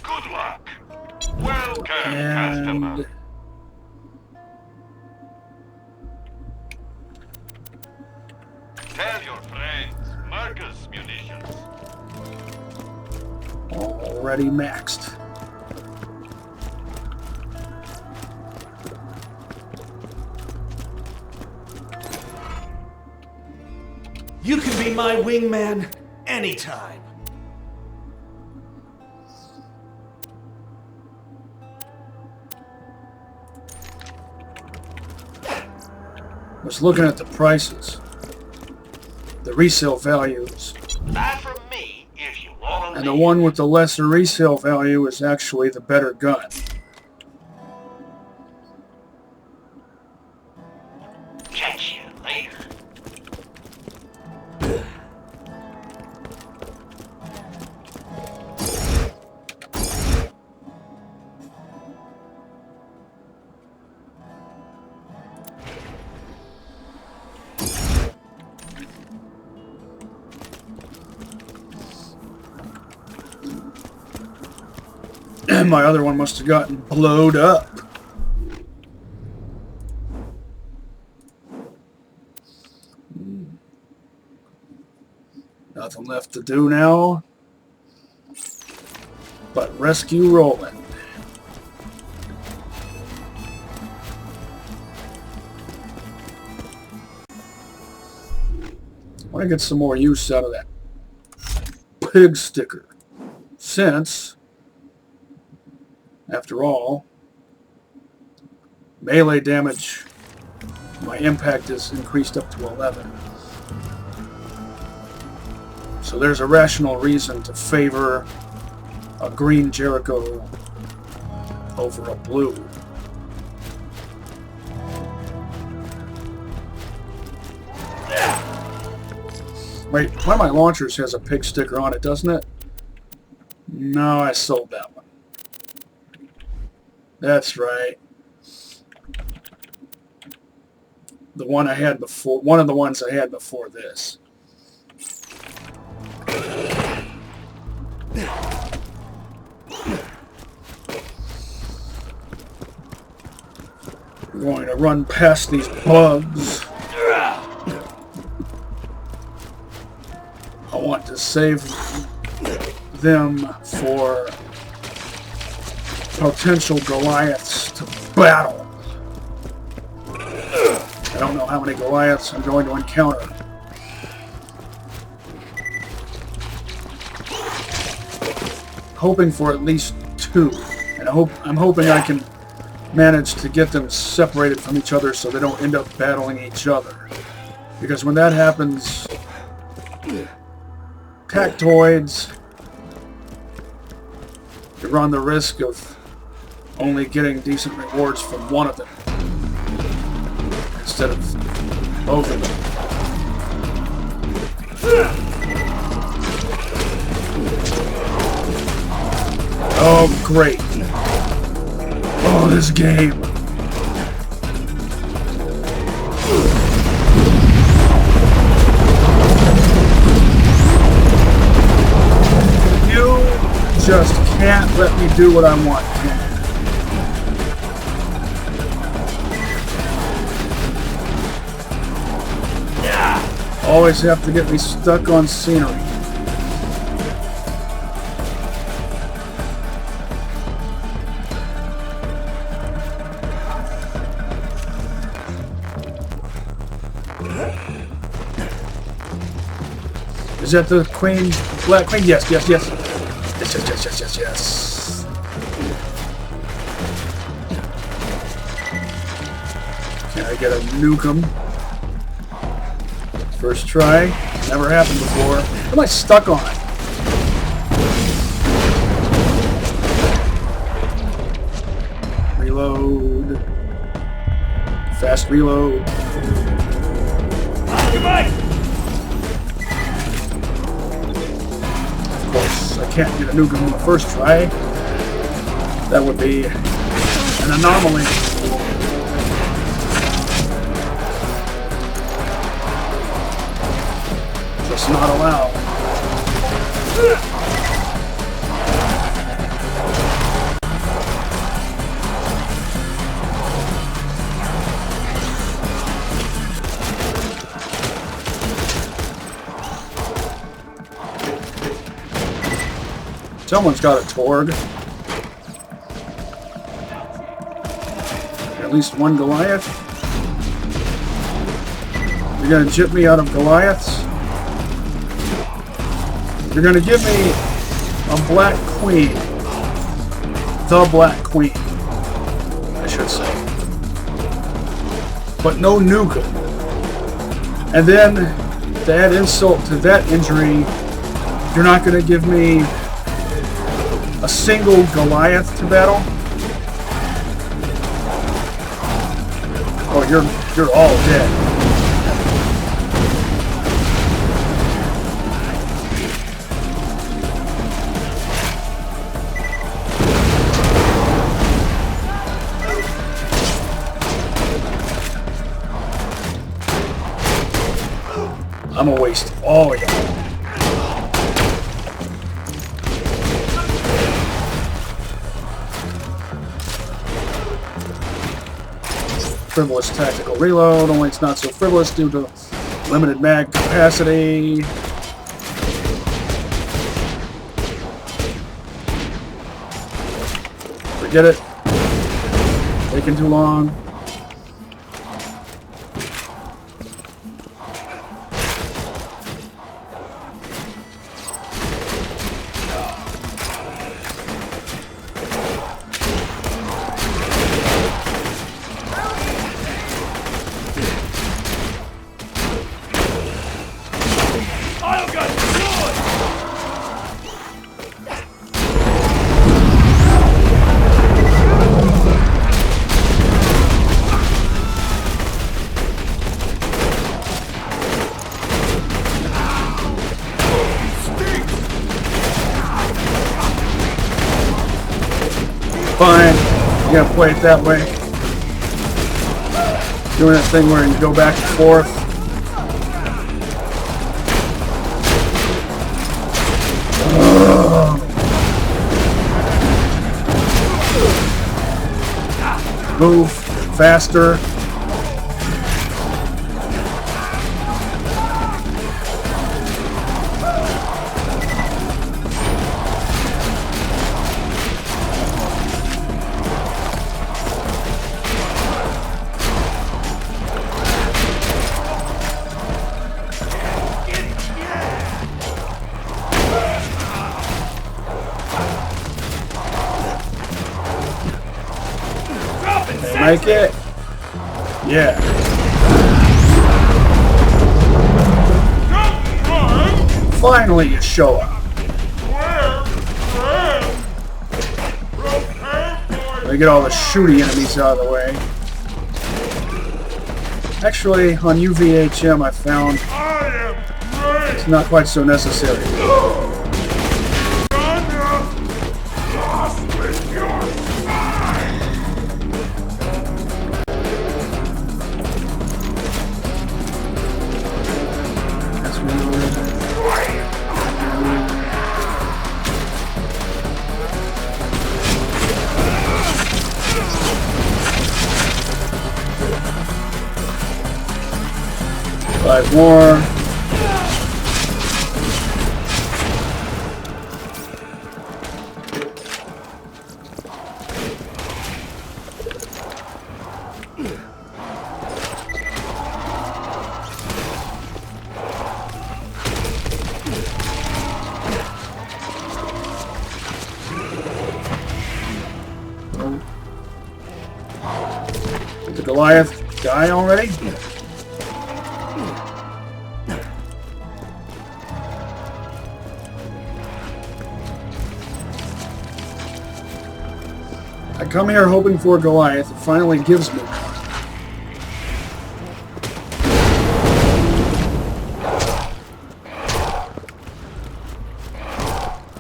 Good luck. Welcome, customer. And Tell your friends, Marcus Munitions. already maxed. You can be my wingman anytime. I was looking at the prices, the resale values, Buy from me if you want to and the one with the lesser resale value is actually the better gun. Catch you later. And my other one must have gotten blowed up. Nothing left to do now but rescue Roland. I want to get some more use out of that pig sticker, since, after all, melee damage, my impact is increased up to 11. So there's a rational reason to favor a green Jericho over a blue. Wait, one of my launchers has a pig sticker on it, doesn't it? No, I sold that one. That's right. The one I had before, one of the ones I had before this. We're going to run past these bugs. I want to save them for potential Goliaths to battle. I don't know how many Goliaths I'm going to encounter. Hoping for at least 2. And I'm hoping I can manage to get them separated from each other so they don't end up battling each other. Because when that happens, Tactoids, you run the risk of only getting decent rewards from one of them instead of both of them. Oh, great. Oh, this game. You just can't let me do what I want, can you? always have to get me stuck on scenery. Is that the queen? Black queen? Yes, yes, yes. Yes, yes, yes, yes, yes, yes. Can I get a nuke 'em? First try. Never happened before. What am I stuck on? Reload. Fast reload. Of course, I can't get a nuke on the first try. That would be an anomaly. Just not allowed. Someone's got a Torg. At least one Goliath. You're gonna jip me out of Goliaths? You're gonna give me a Black Queen. The Black Queen, I should say. But no nuke. And then, to add insult to that injury, you're not gonna give me a single Goliath to battle? Oh, you're all dead. I'm gonna waste all of y'all. Frivolous tactical reload, only it's not so frivolous due to limited mag capacity. Forget it. Taking too long. Fine. You gotta play it that way. Doing that thing where you go back and forth. Move faster. Make it? Yeah. Finally you show up. Let me get all the shooty enemies out of the way. Actually, on UVHM I found it's not quite so necessary. Five more. Goliath die already? I come here hoping for Goliath. It finally gives me one.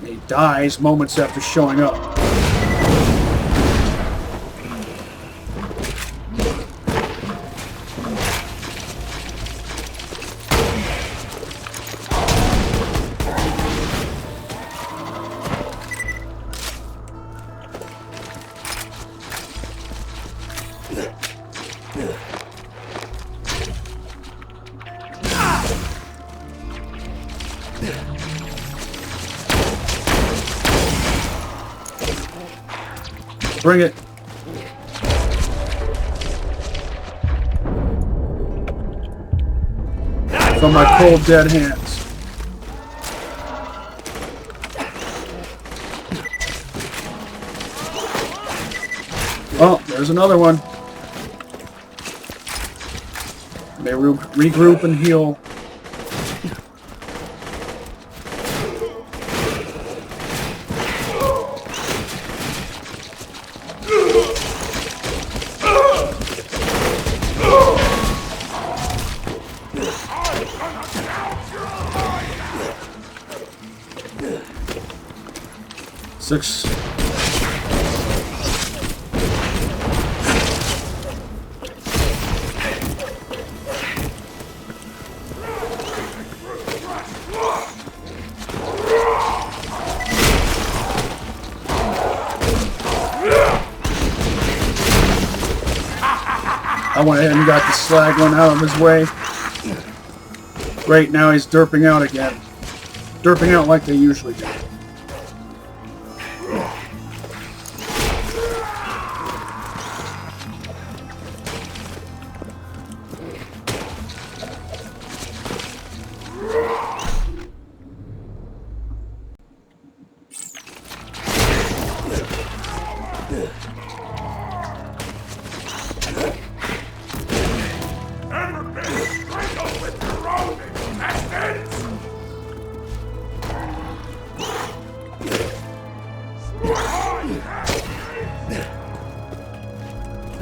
He dies moments after showing up. Bring it. From my cold, dead hands. Oh, there's another one. They regroup and heal. Six. I went ahead and got the slag one out of his way. Right now he's derping out again. Derping out like they usually do. Ever been strangled with your own intestines?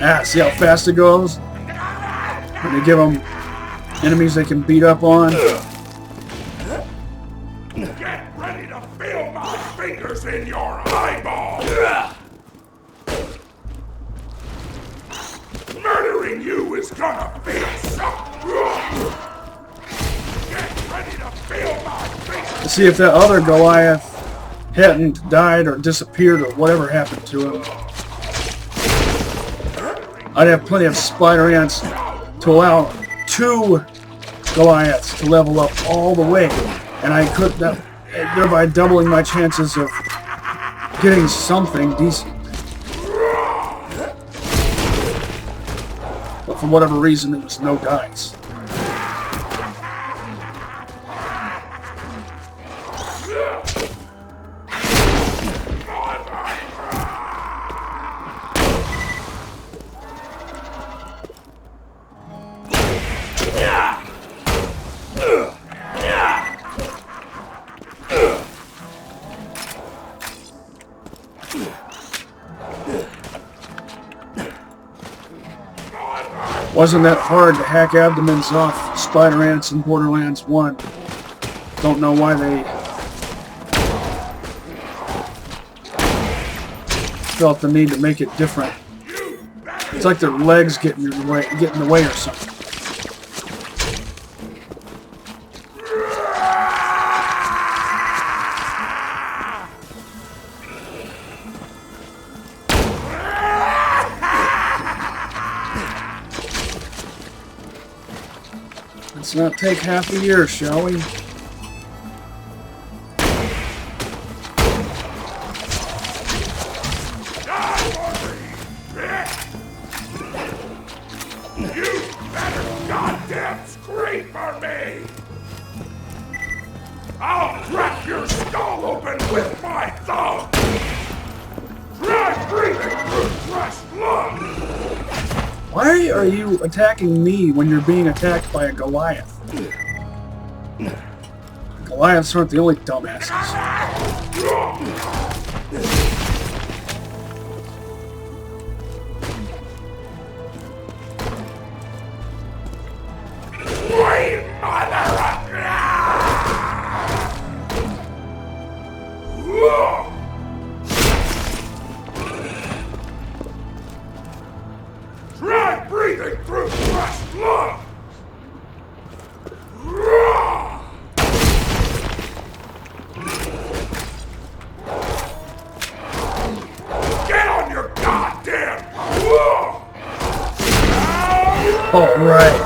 Ah, see how fast it goes? When they give them enemies they can beat up on. Get ready to feel my fingers in your eyeball! Murdering you is gonna feel something! Get ready to feel my fingers! To see if that other Goliath hadn't died or disappeared or whatever happened to him. I'd have plenty of spider ants to allow 2 Goliaths to level up all the way, and I could thereby doubling my chances of getting something decent. But for whatever reason, there was no dice. Wasn't that hard to hack abdomens off spider ants in Borderlands 1. Don't know why they felt the need to make it different. It's like their legs get in the way or something. Let's not take half a year, shall we? You better goddamn scream for me! I'll crack your skull open with my thumb! Try breathing through fresh blood! Why are you attacking me when you're being attacked by a Goliath? Goliaths aren't the only dumbasses. Wait, mother of... Try breathing through fresh blood! Get on your goddamn... All right.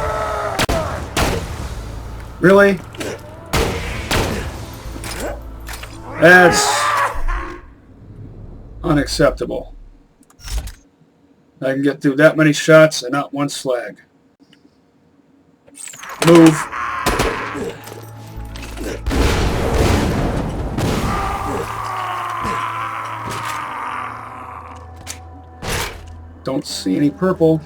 Really? That's unacceptable. I can get through that many shots and not one slag. Move. Don't see any purple.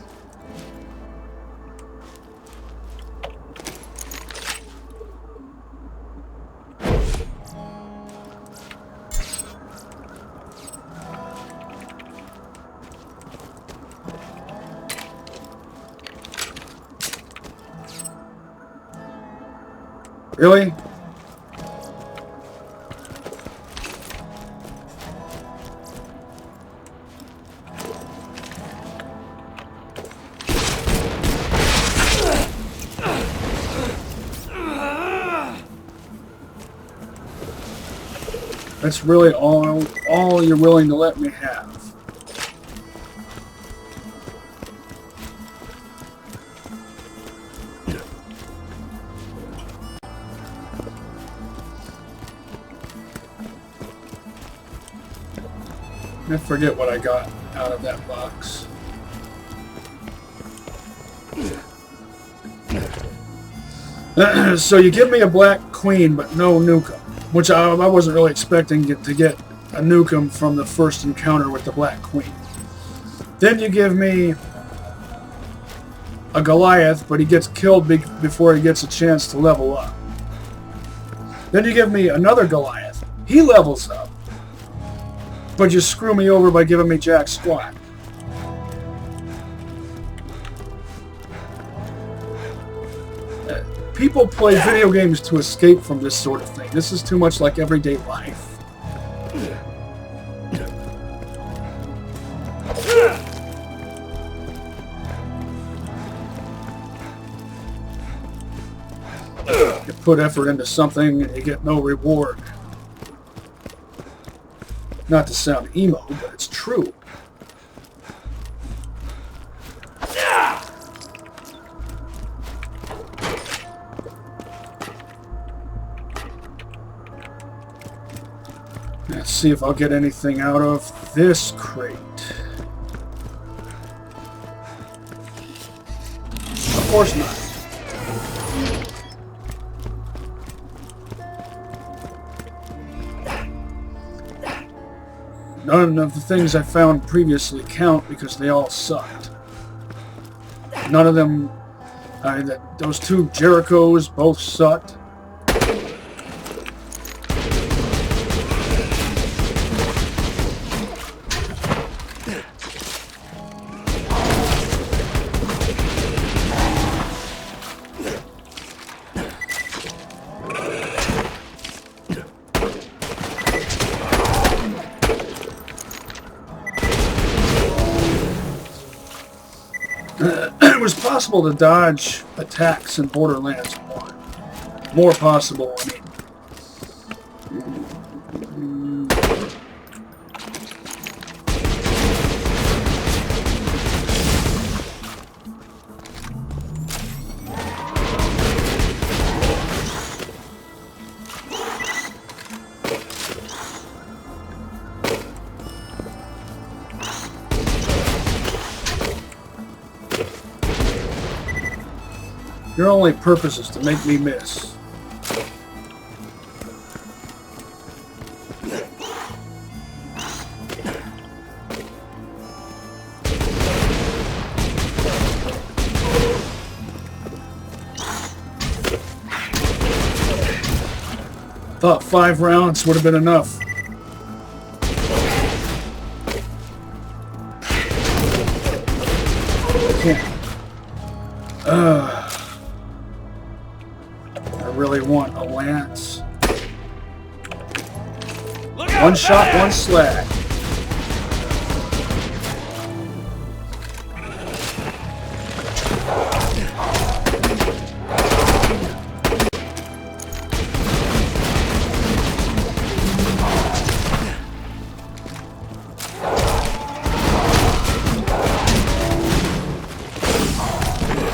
Really? That's really all you're willing to let me have. I forget what I got out of that box. So you give me a Black Queen, but no Nukem, which I wasn't really expecting to get a Nukem from the first encounter with the Black Queen. Then you give me a Goliath, but he gets killed before he gets a chance to level up. Then you give me another Goliath. He levels up. But you screw me over by giving me jack squat. People play video games to escape from this sort of thing. This is too much like everyday life. You put effort into something and you get no reward. Not to sound emo, but it's true. Let's see if I'll get anything out of this crate. Of course not. None of the things I found previously count because they all sucked. None of them... those two Jerichos both sucked. It was possible to dodge attacks in Borderlands 1. More possible, I mean. Your only purpose is to make me miss. About 5 rounds would have been enough. I can't. I really want a lance. One shot, one slag.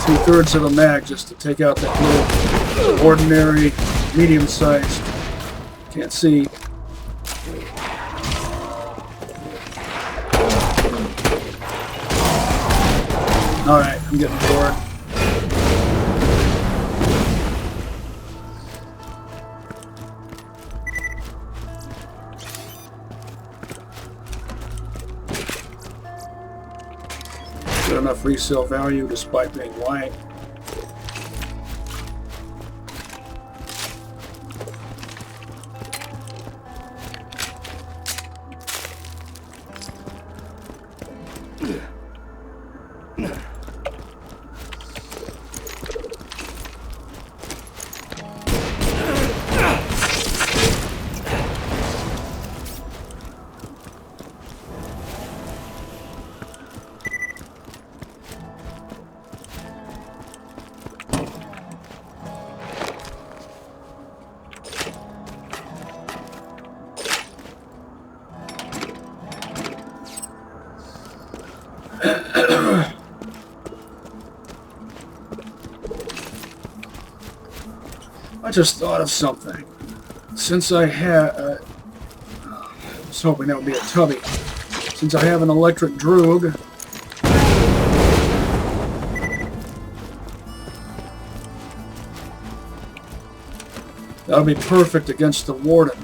Two-thirds of a mag just to take out that little ordinary, medium-sized. Can't see. Alright, I'm getting bored. Good enough resale value despite being white. I just thought of something. Since I had, I was hoping that would be a tubby. Since I have an electric droog, that would be perfect against the warden.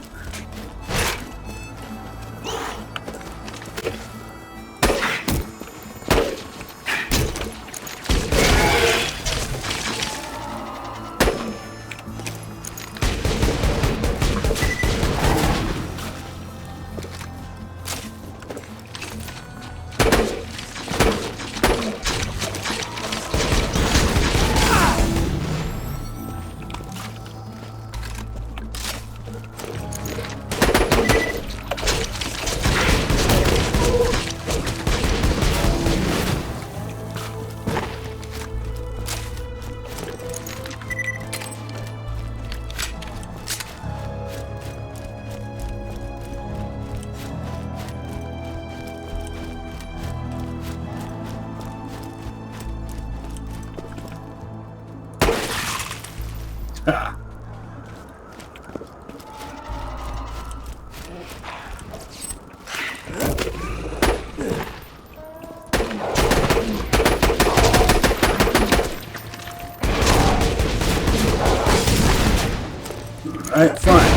Ha. All right, fine.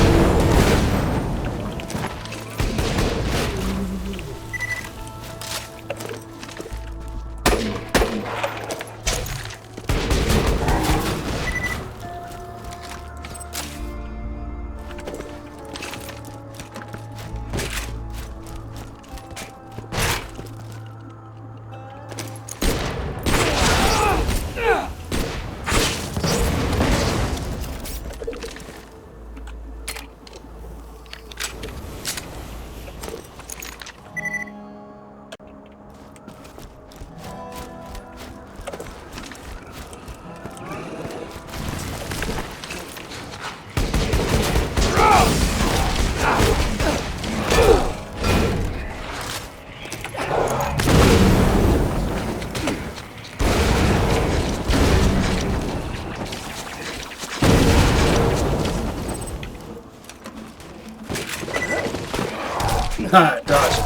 Ha, dodged it.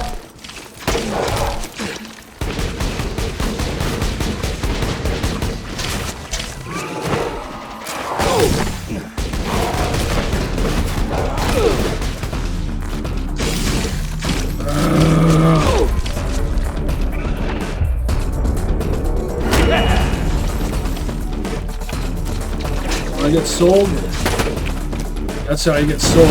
When I get sold, That's how you get sold.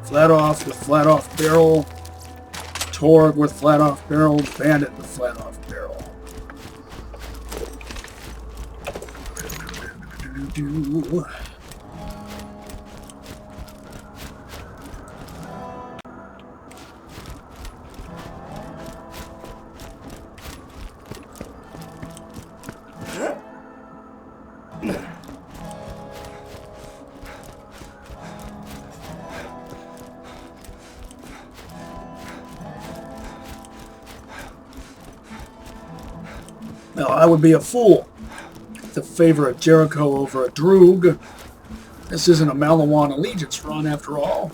Flat off with flat off barrel. Torg with flat off barrel. Bandit with flat off barrel. Now, I would be a fool to favor a Jericho over a Droog. This isn't a Malawan allegiance run, after all.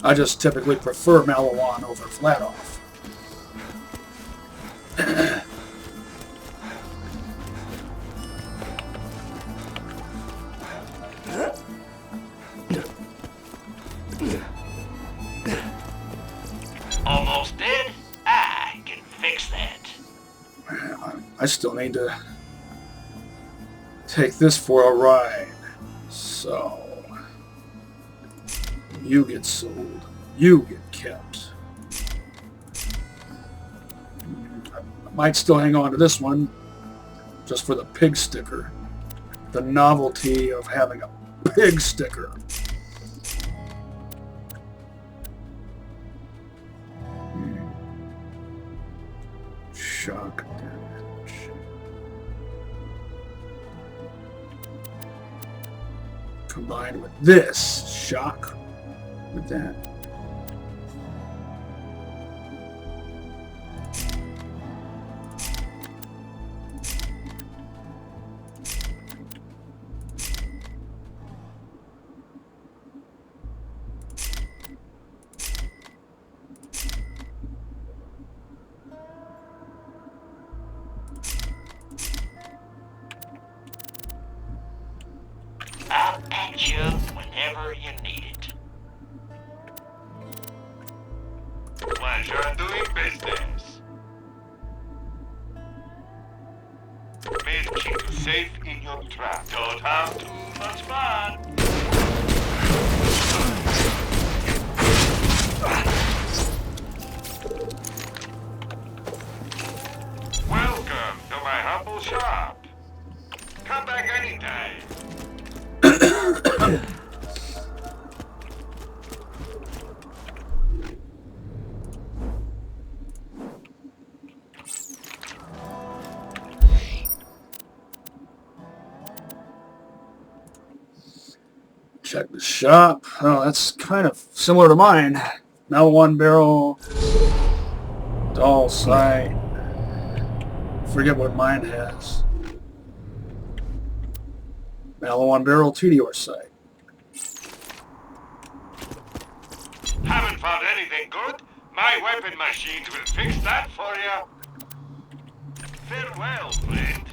I just typically prefer Malawan over flat off. Almost dead? I can fix that. I still need to take this for a ride. So, you get sold. You get kept. I might still hang on to this one just for the pig sticker. The novelty of having a pig sticker. Shock damage. Combined with this shock with that. I'll patch you up whenever you need it. Pleasure doing business. Milk you safe in your trap. Don't have too much fun. Welcome to my humble shop. Come back anytime. Check the shop. Oh, that's kind of similar to mine. Malawan barrel. Doll sight. Forget what mine has. Malawan barrel TDR sight. Haven't found anything good? My weapon machines will fix that for you. Farewell, friend.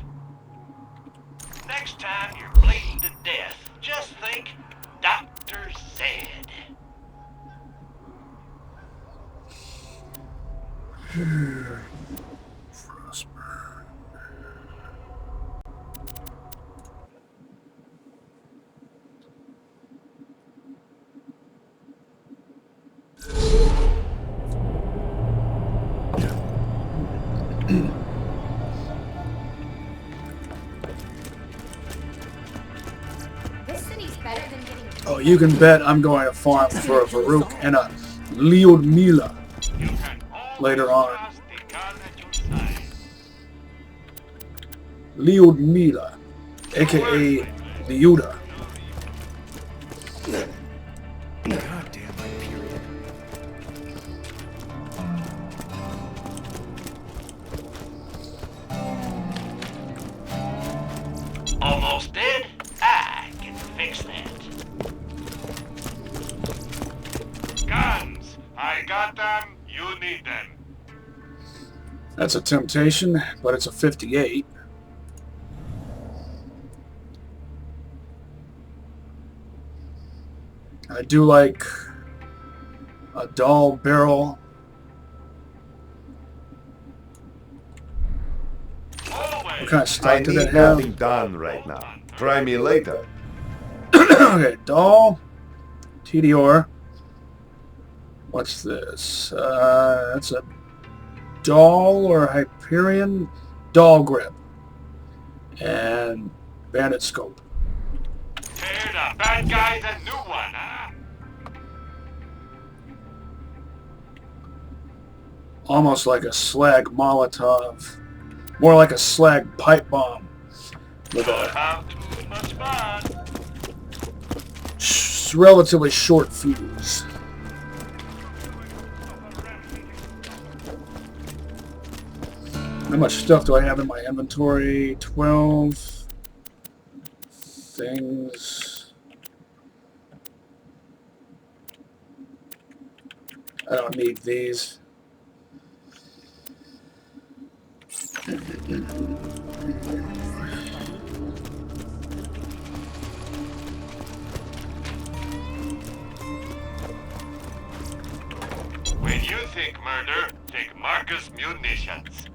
Next time you're bleeding to death, just think, doctor said. Frostburn. This city's better than getting. Oh, you can bet I'm going to farm for a Varuk and a Lyudmila You can later on. trust the gun at your side. Lyudmila, aka Lyuda. Goddamn Hyperion. Almost dead? I can fix that. Guns! I got them, you need them. That's a temptation, but it's a 58. I do like a dull barrel. What kind of stock did it have? nothing done right now. Try me later. Okay, dull. TDR. What's this? That's a dull or Hyperion dull grip. And bandit scope. Tear the bad guys a new one, huh? Almost like a slag Molotov. More like a slag pipe bomb. With Don't a have too much fun. relatively short fuse. How much stuff do I have in my inventory? 12 things. I don't need these. When you think murder, think Marcus Munitions.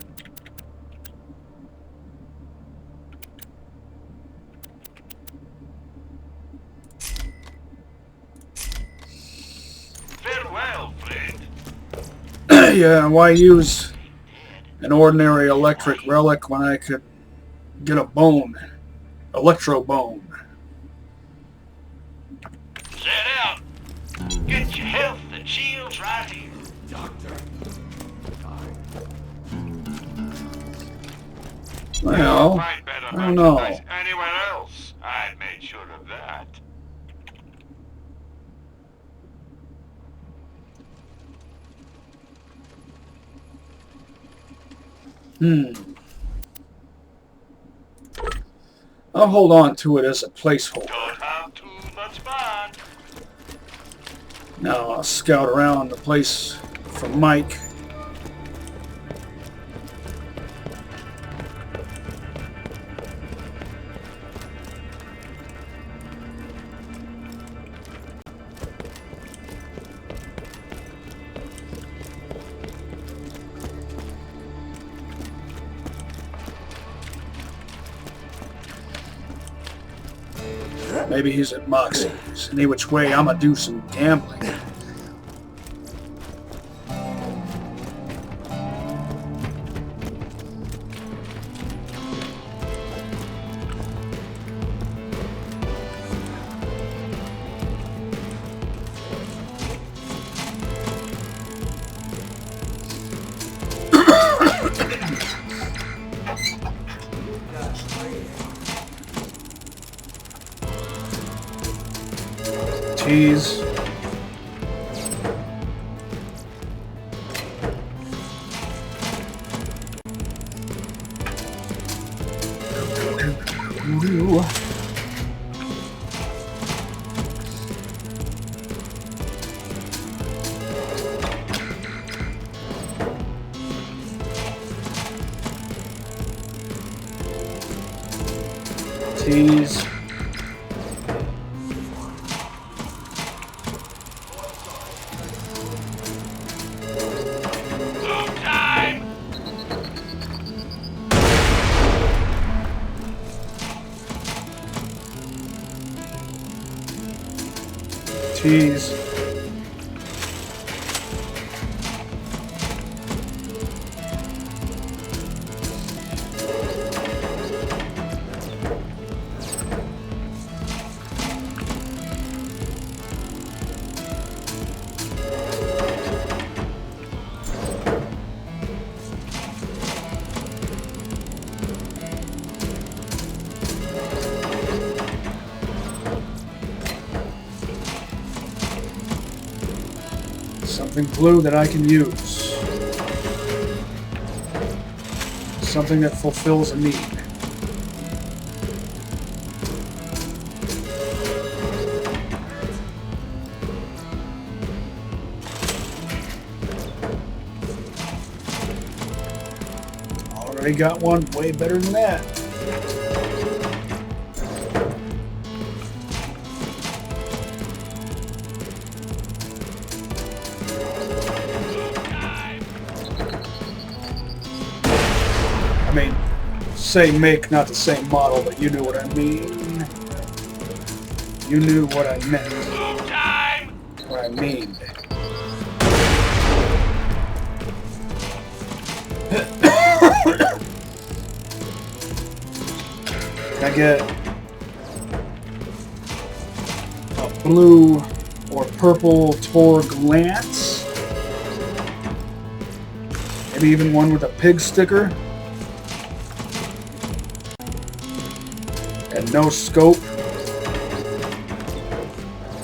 Farewell, friend. Yeah, why use an ordinary electric relic when I could get a bone? Electro bone. Set out. Get your health and shields right here. Well, Find better I don't know. merchandise anywhere else. I made sure of that. I'll hold on to it as a placeholder. Don't have too much fun. Now I'll scout around the place for Mike. Maybe he's at Moxie's. Any which way, I'ma do some gambling. Tease. Tease. Tease. Something blue that I can use. Something that fulfills a need. Already got one way better than that. I mean, same make, not the same model, but you knew what I mean. You knew what I meant. Move time! What I mean. Can I get a blue or purple Tor Glance? Maybe even one with a pig sticker? And no scope?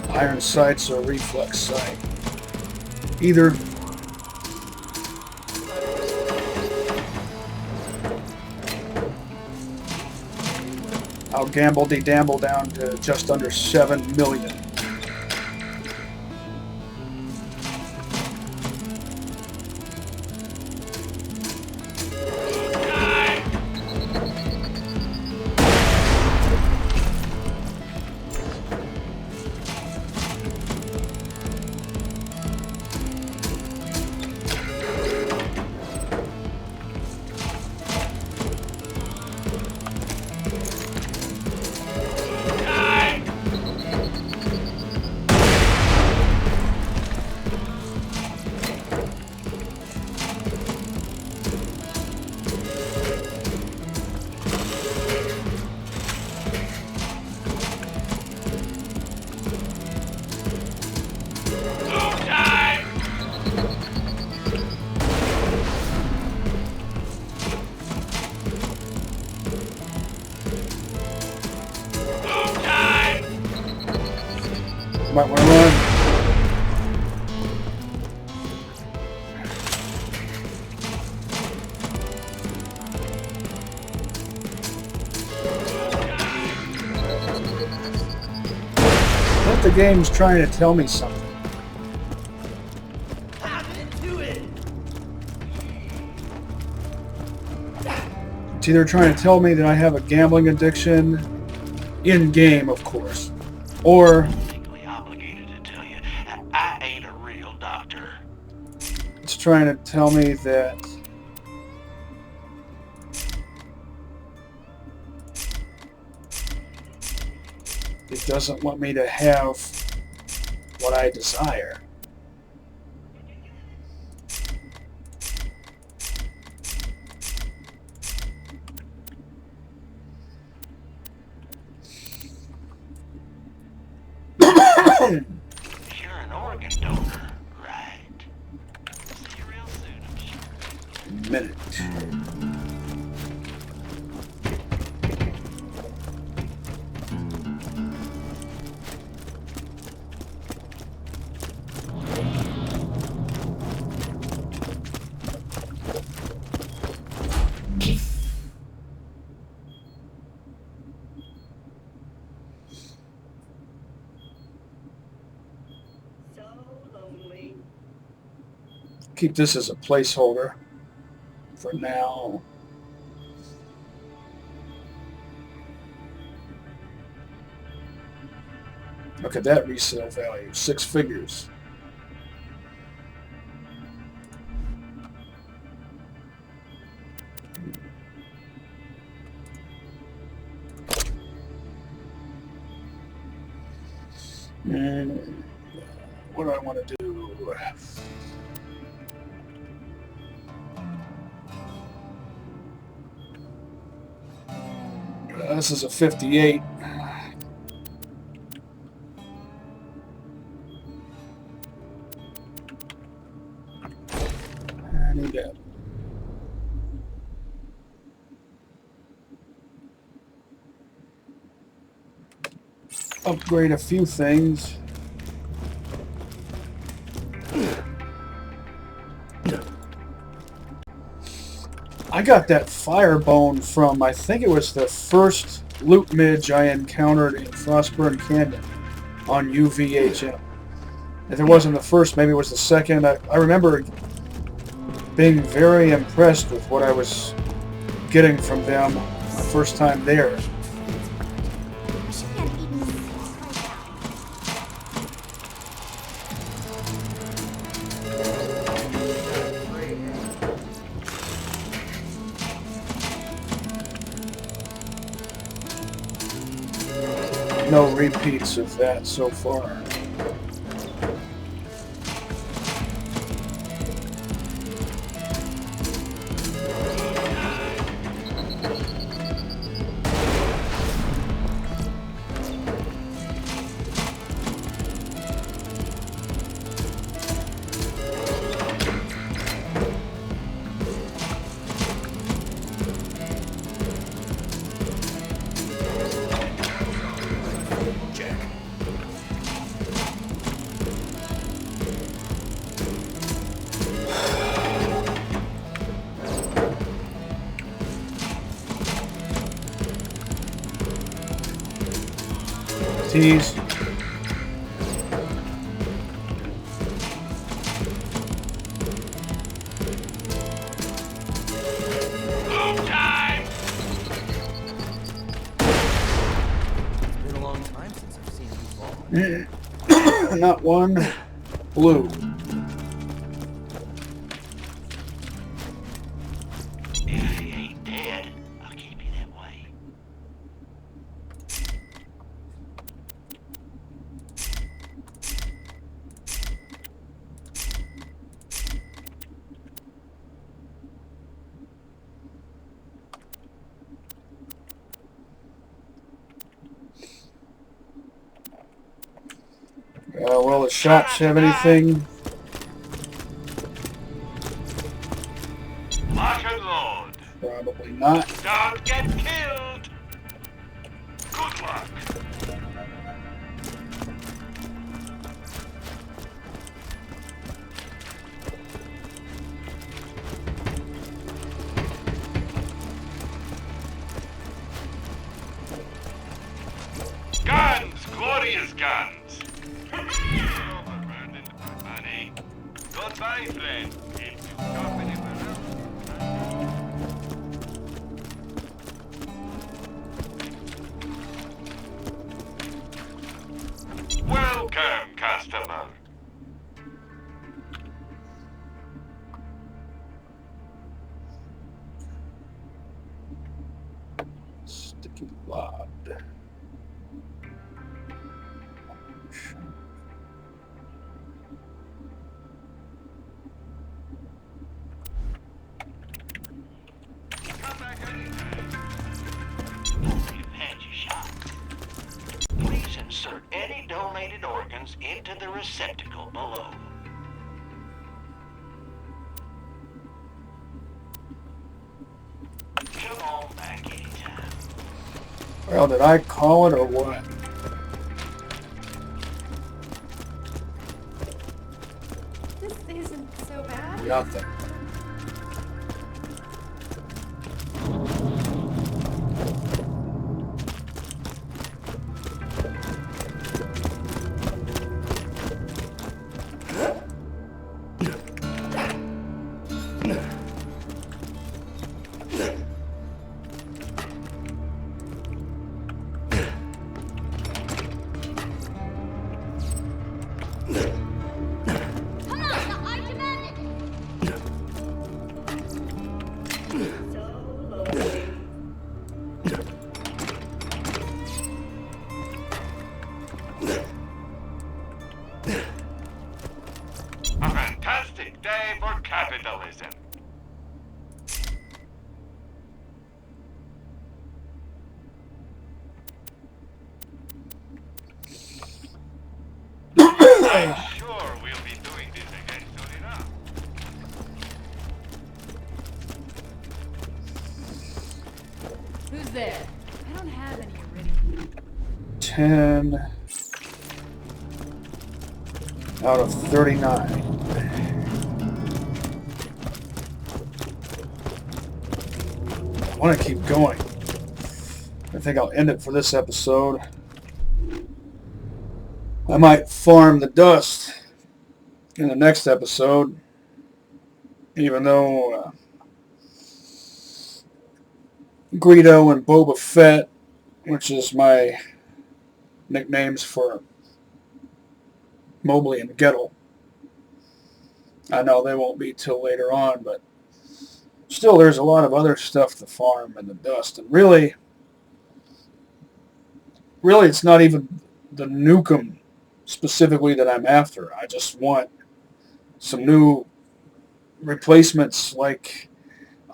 Iron sights or reflex sight? Either. I'll gamble-de-damble down to just under 7 million. Might want to run. I think the game's trying to tell me something. It's either trying to tell me that I have a gambling addiction, in game, of course, or it's trying to tell me that it doesn't want me to have what I desire. You're an organ donor, right? See you real soon, I'm sure. Minute. Keep this as a placeholder for now. Look at that resale value, 6 figures. And what do I want to do? This is a 58. I need that. Upgrade a few things. I got that firebone from, I think it was the first loot midge I encountered in Frostburn Canyon on UVHM. If it wasn't the first, maybe it was the second. I remember being very impressed with what I was getting from them my first time there. No repeats of that so far. Tease. Move time! It's been a long time since I've seen you fall. Not one. Blue. If he ain't dead, I'll keep you that way. Will the shots have anything? Lock and load. Probably not. Don't get killed. Good luck. Guns, glorious guns. Overburned into my money. Goodbye, friend. If you stop anywhere else. Welcome, customer. Sticky rod. Come back anytime. You've had your shot. Please insert any donated organs into the receptacle below. Come on back anytime. Well, did I call it or what? This isn't so bad. Nothing. Come on, now I demand it. A fantastic day for capitalism. I'm sure we'll be doing this again soon enough. Who's there? I don't have any already. 10 out of 39. I want to keep going. I think I'll end it for this episode. I might farm the dust in the next episode, even though Greedo and Boba Fett, which is my nicknames for Mobley and Gettle, I know they won't be till later on, but still there's a lot of other stuff to farm in the dust. And really, really, it's not even the Nukem specifically that I'm after. I just want some new replacements. Like,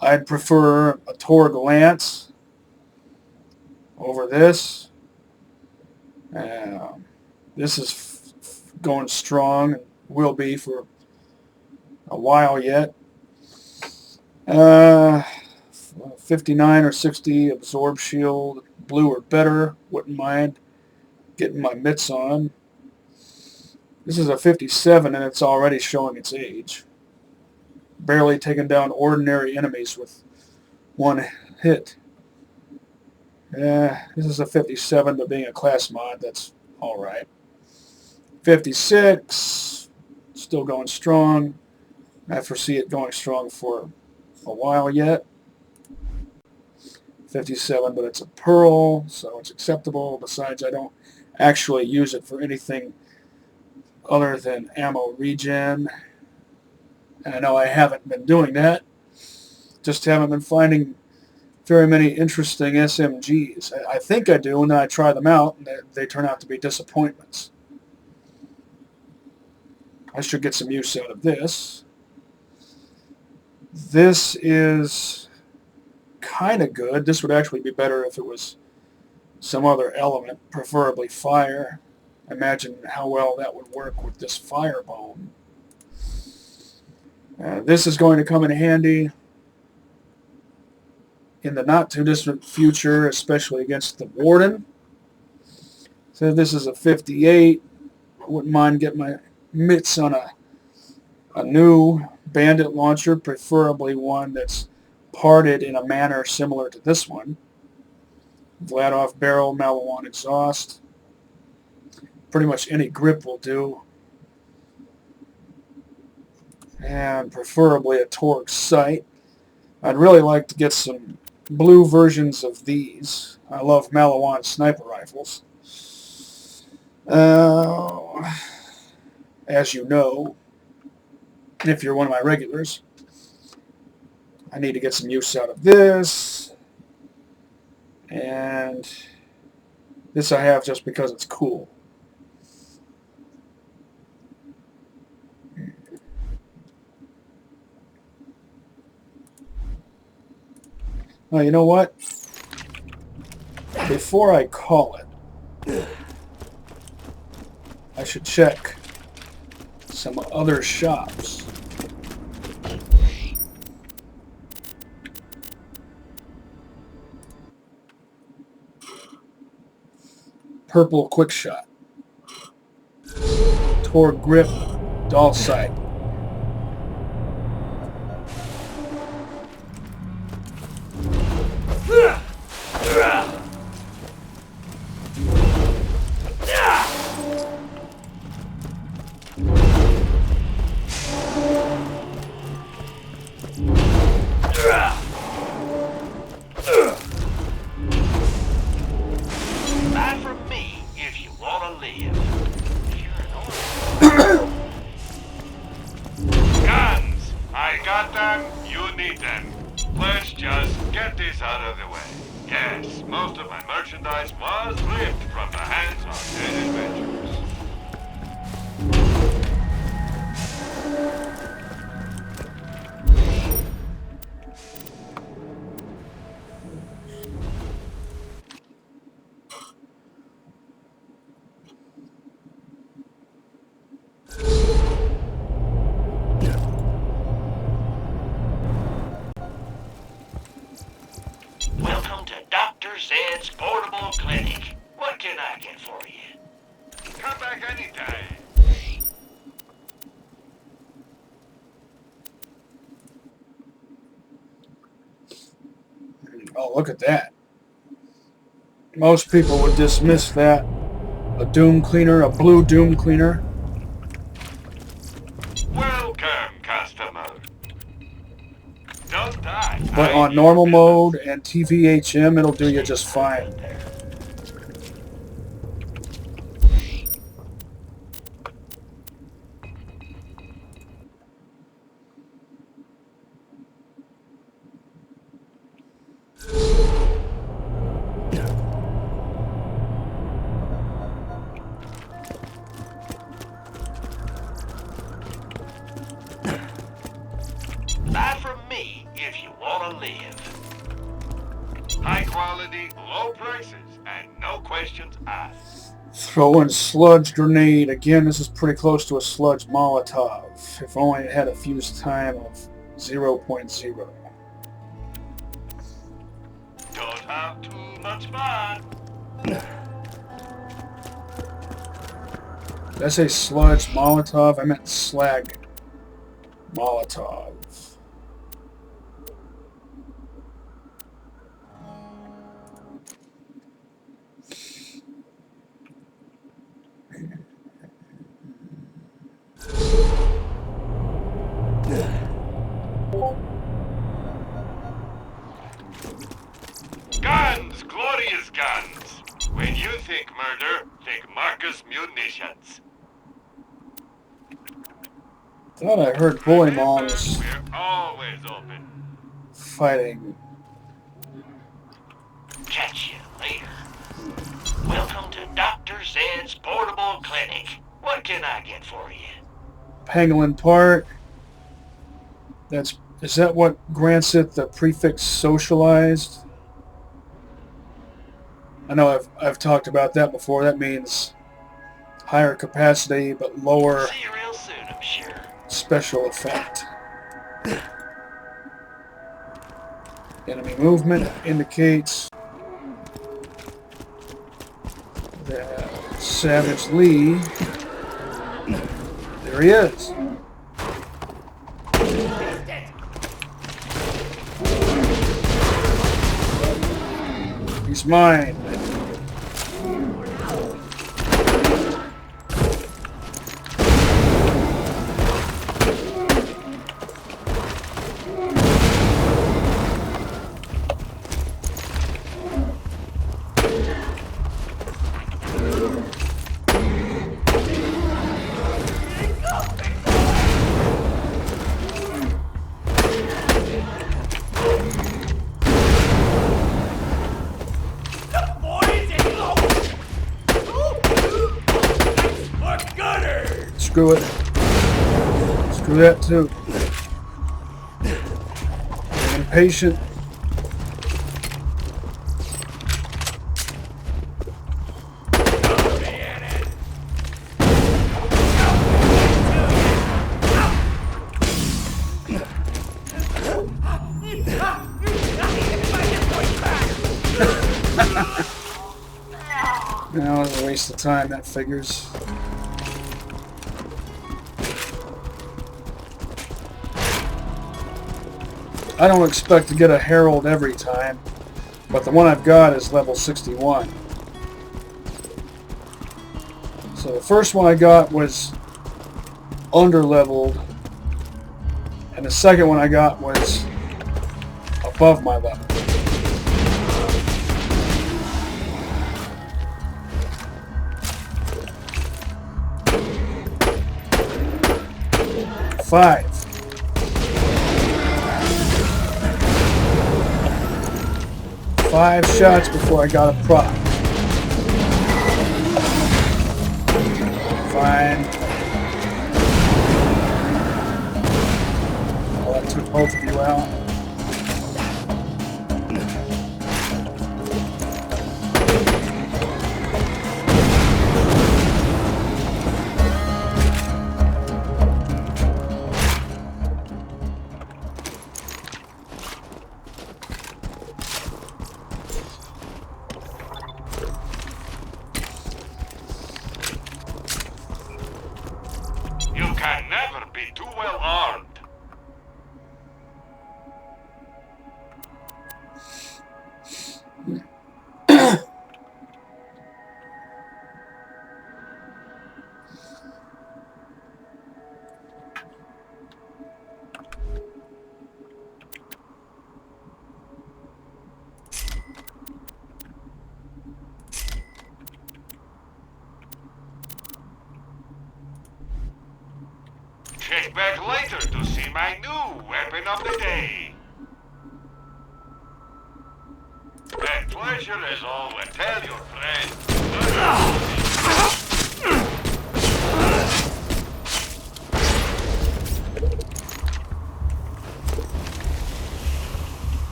I'd prefer a Torg Lance over this. This is going strong, and will be for a while yet. 59 or 60 absorb shield, blue or better. Wouldn't mind getting my mitts on. This is a 57, and it's already showing its age. Barely taking down ordinary enemies with one hit. This is a 57, but being a class mod, that's alright. 56, still going strong. I foresee it going strong for a while yet. 57, but it's a pearl, so it's acceptable. Besides, I don't actually use it for anything other than ammo regen. And I know I haven't been doing that. Just haven't been finding very many interesting SMGs. I think I do, and then I try them out, and they turn out to be disappointments. I should get some use out of this. This is kind of good. This would actually be better if it was some other element, preferably fire. Imagine how well that would work with this firebone. This is going to come in handy in the not-too-distant future, especially against the Warden. So this is a 58. I wouldn't mind getting my mitts on a new bandit launcher, preferably one that's parted in a manner similar to this one. Vladoff barrel, Malawan exhaust. Pretty much any grip will do. And preferably a Torg sight. I'd really like to get some blue versions of these. I love Malawan sniper rifles. As you know, if you're one of my regulars, I need to get some use out of this. And this I have just because it's cool. Well, you know what? Before I call it, I should check some other shops. Purple quick shot. Torg grip, doll sight. Buy from me if you want to live. If you're an orphan. Guns! I got them, you need them. Let's just get this out of the way. Yes, most of my merchandise was ripped from the hands of dead adventurers. Welcome to Dr. Zed's Portable Clinic. What can I get for you? Come back anytime. Oh, look at that. Most people would dismiss that. A doom cleaner, a blue doom cleaner. Welcome, customer. Don't die. But on normal mode and TVHM, it'll do you just fine. gonna live. High quality, low prices, and no questions asked. Throwing sludge grenade. Again, this is pretty close to a sludge Molotov. If only it had a fuse time of 0.0. Don't have too much fun. Did I say sludge Molotov? I meant slag Molotov. Guns, glorious guns. When you think murder, think Marcus Munitions. Thought I heard bully moms We're always open. fighting. Catch you later. Welcome to Dr. Zed's Portable Clinic. What can I get for you? Pangolin part. Is that what grants it the prefix socialized? I know I've talked about that before. That means higher capacity but lower See you real soon, I'm sure. special effect. Enemy movement indicates that Savage Lee, there he is. He's mine. Screw it. Screw that too. I'm impatient. Now it's a waste of time, that figures. I don't expect to get a Herald every time, but the one I've got is level 61. So the first one I got was under-leveled, and the second one I got was above my level. Five shots before I got a prop. Fine. Well, that took both of you out. Can never be too well armed. Check back later to see my new weapon of the day. A pleasure as always. Tell your friends.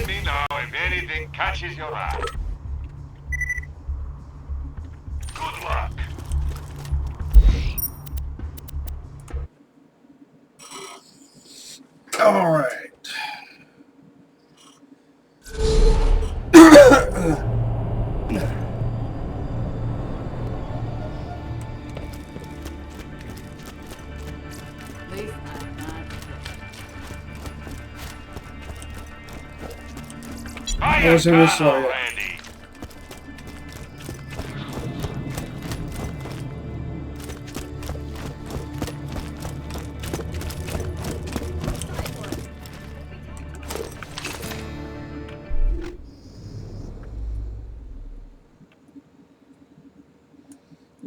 Let me know if anything catches your eye. Good luck. All right. At least I'm not dead. Fire was in this gun area. ready.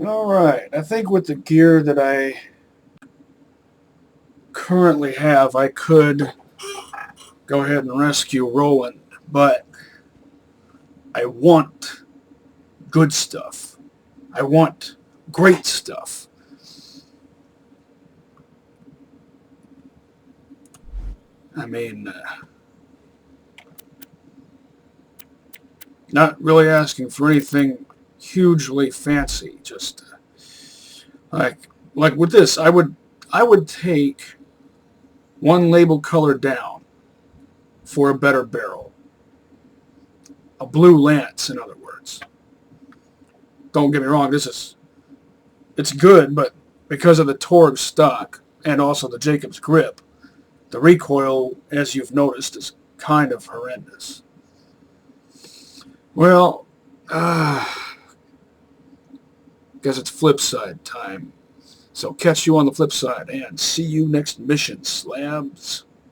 All right. I think with the gear that I currently have, I could go ahead and rescue Roland, but I want good stuff. I want great stuff. I mean, not really asking for anything hugely fancy. Just like with this, I would take one label color down for a better barrel. A blue lance, in other words. Don't get me wrong, it's good, but because of the Torg stock and also the Jacob's grip, the recoil, as you've noticed, is kind of horrendous. Well, guess it's flip side time. So catch you on the flip side and see you next mission, slabs.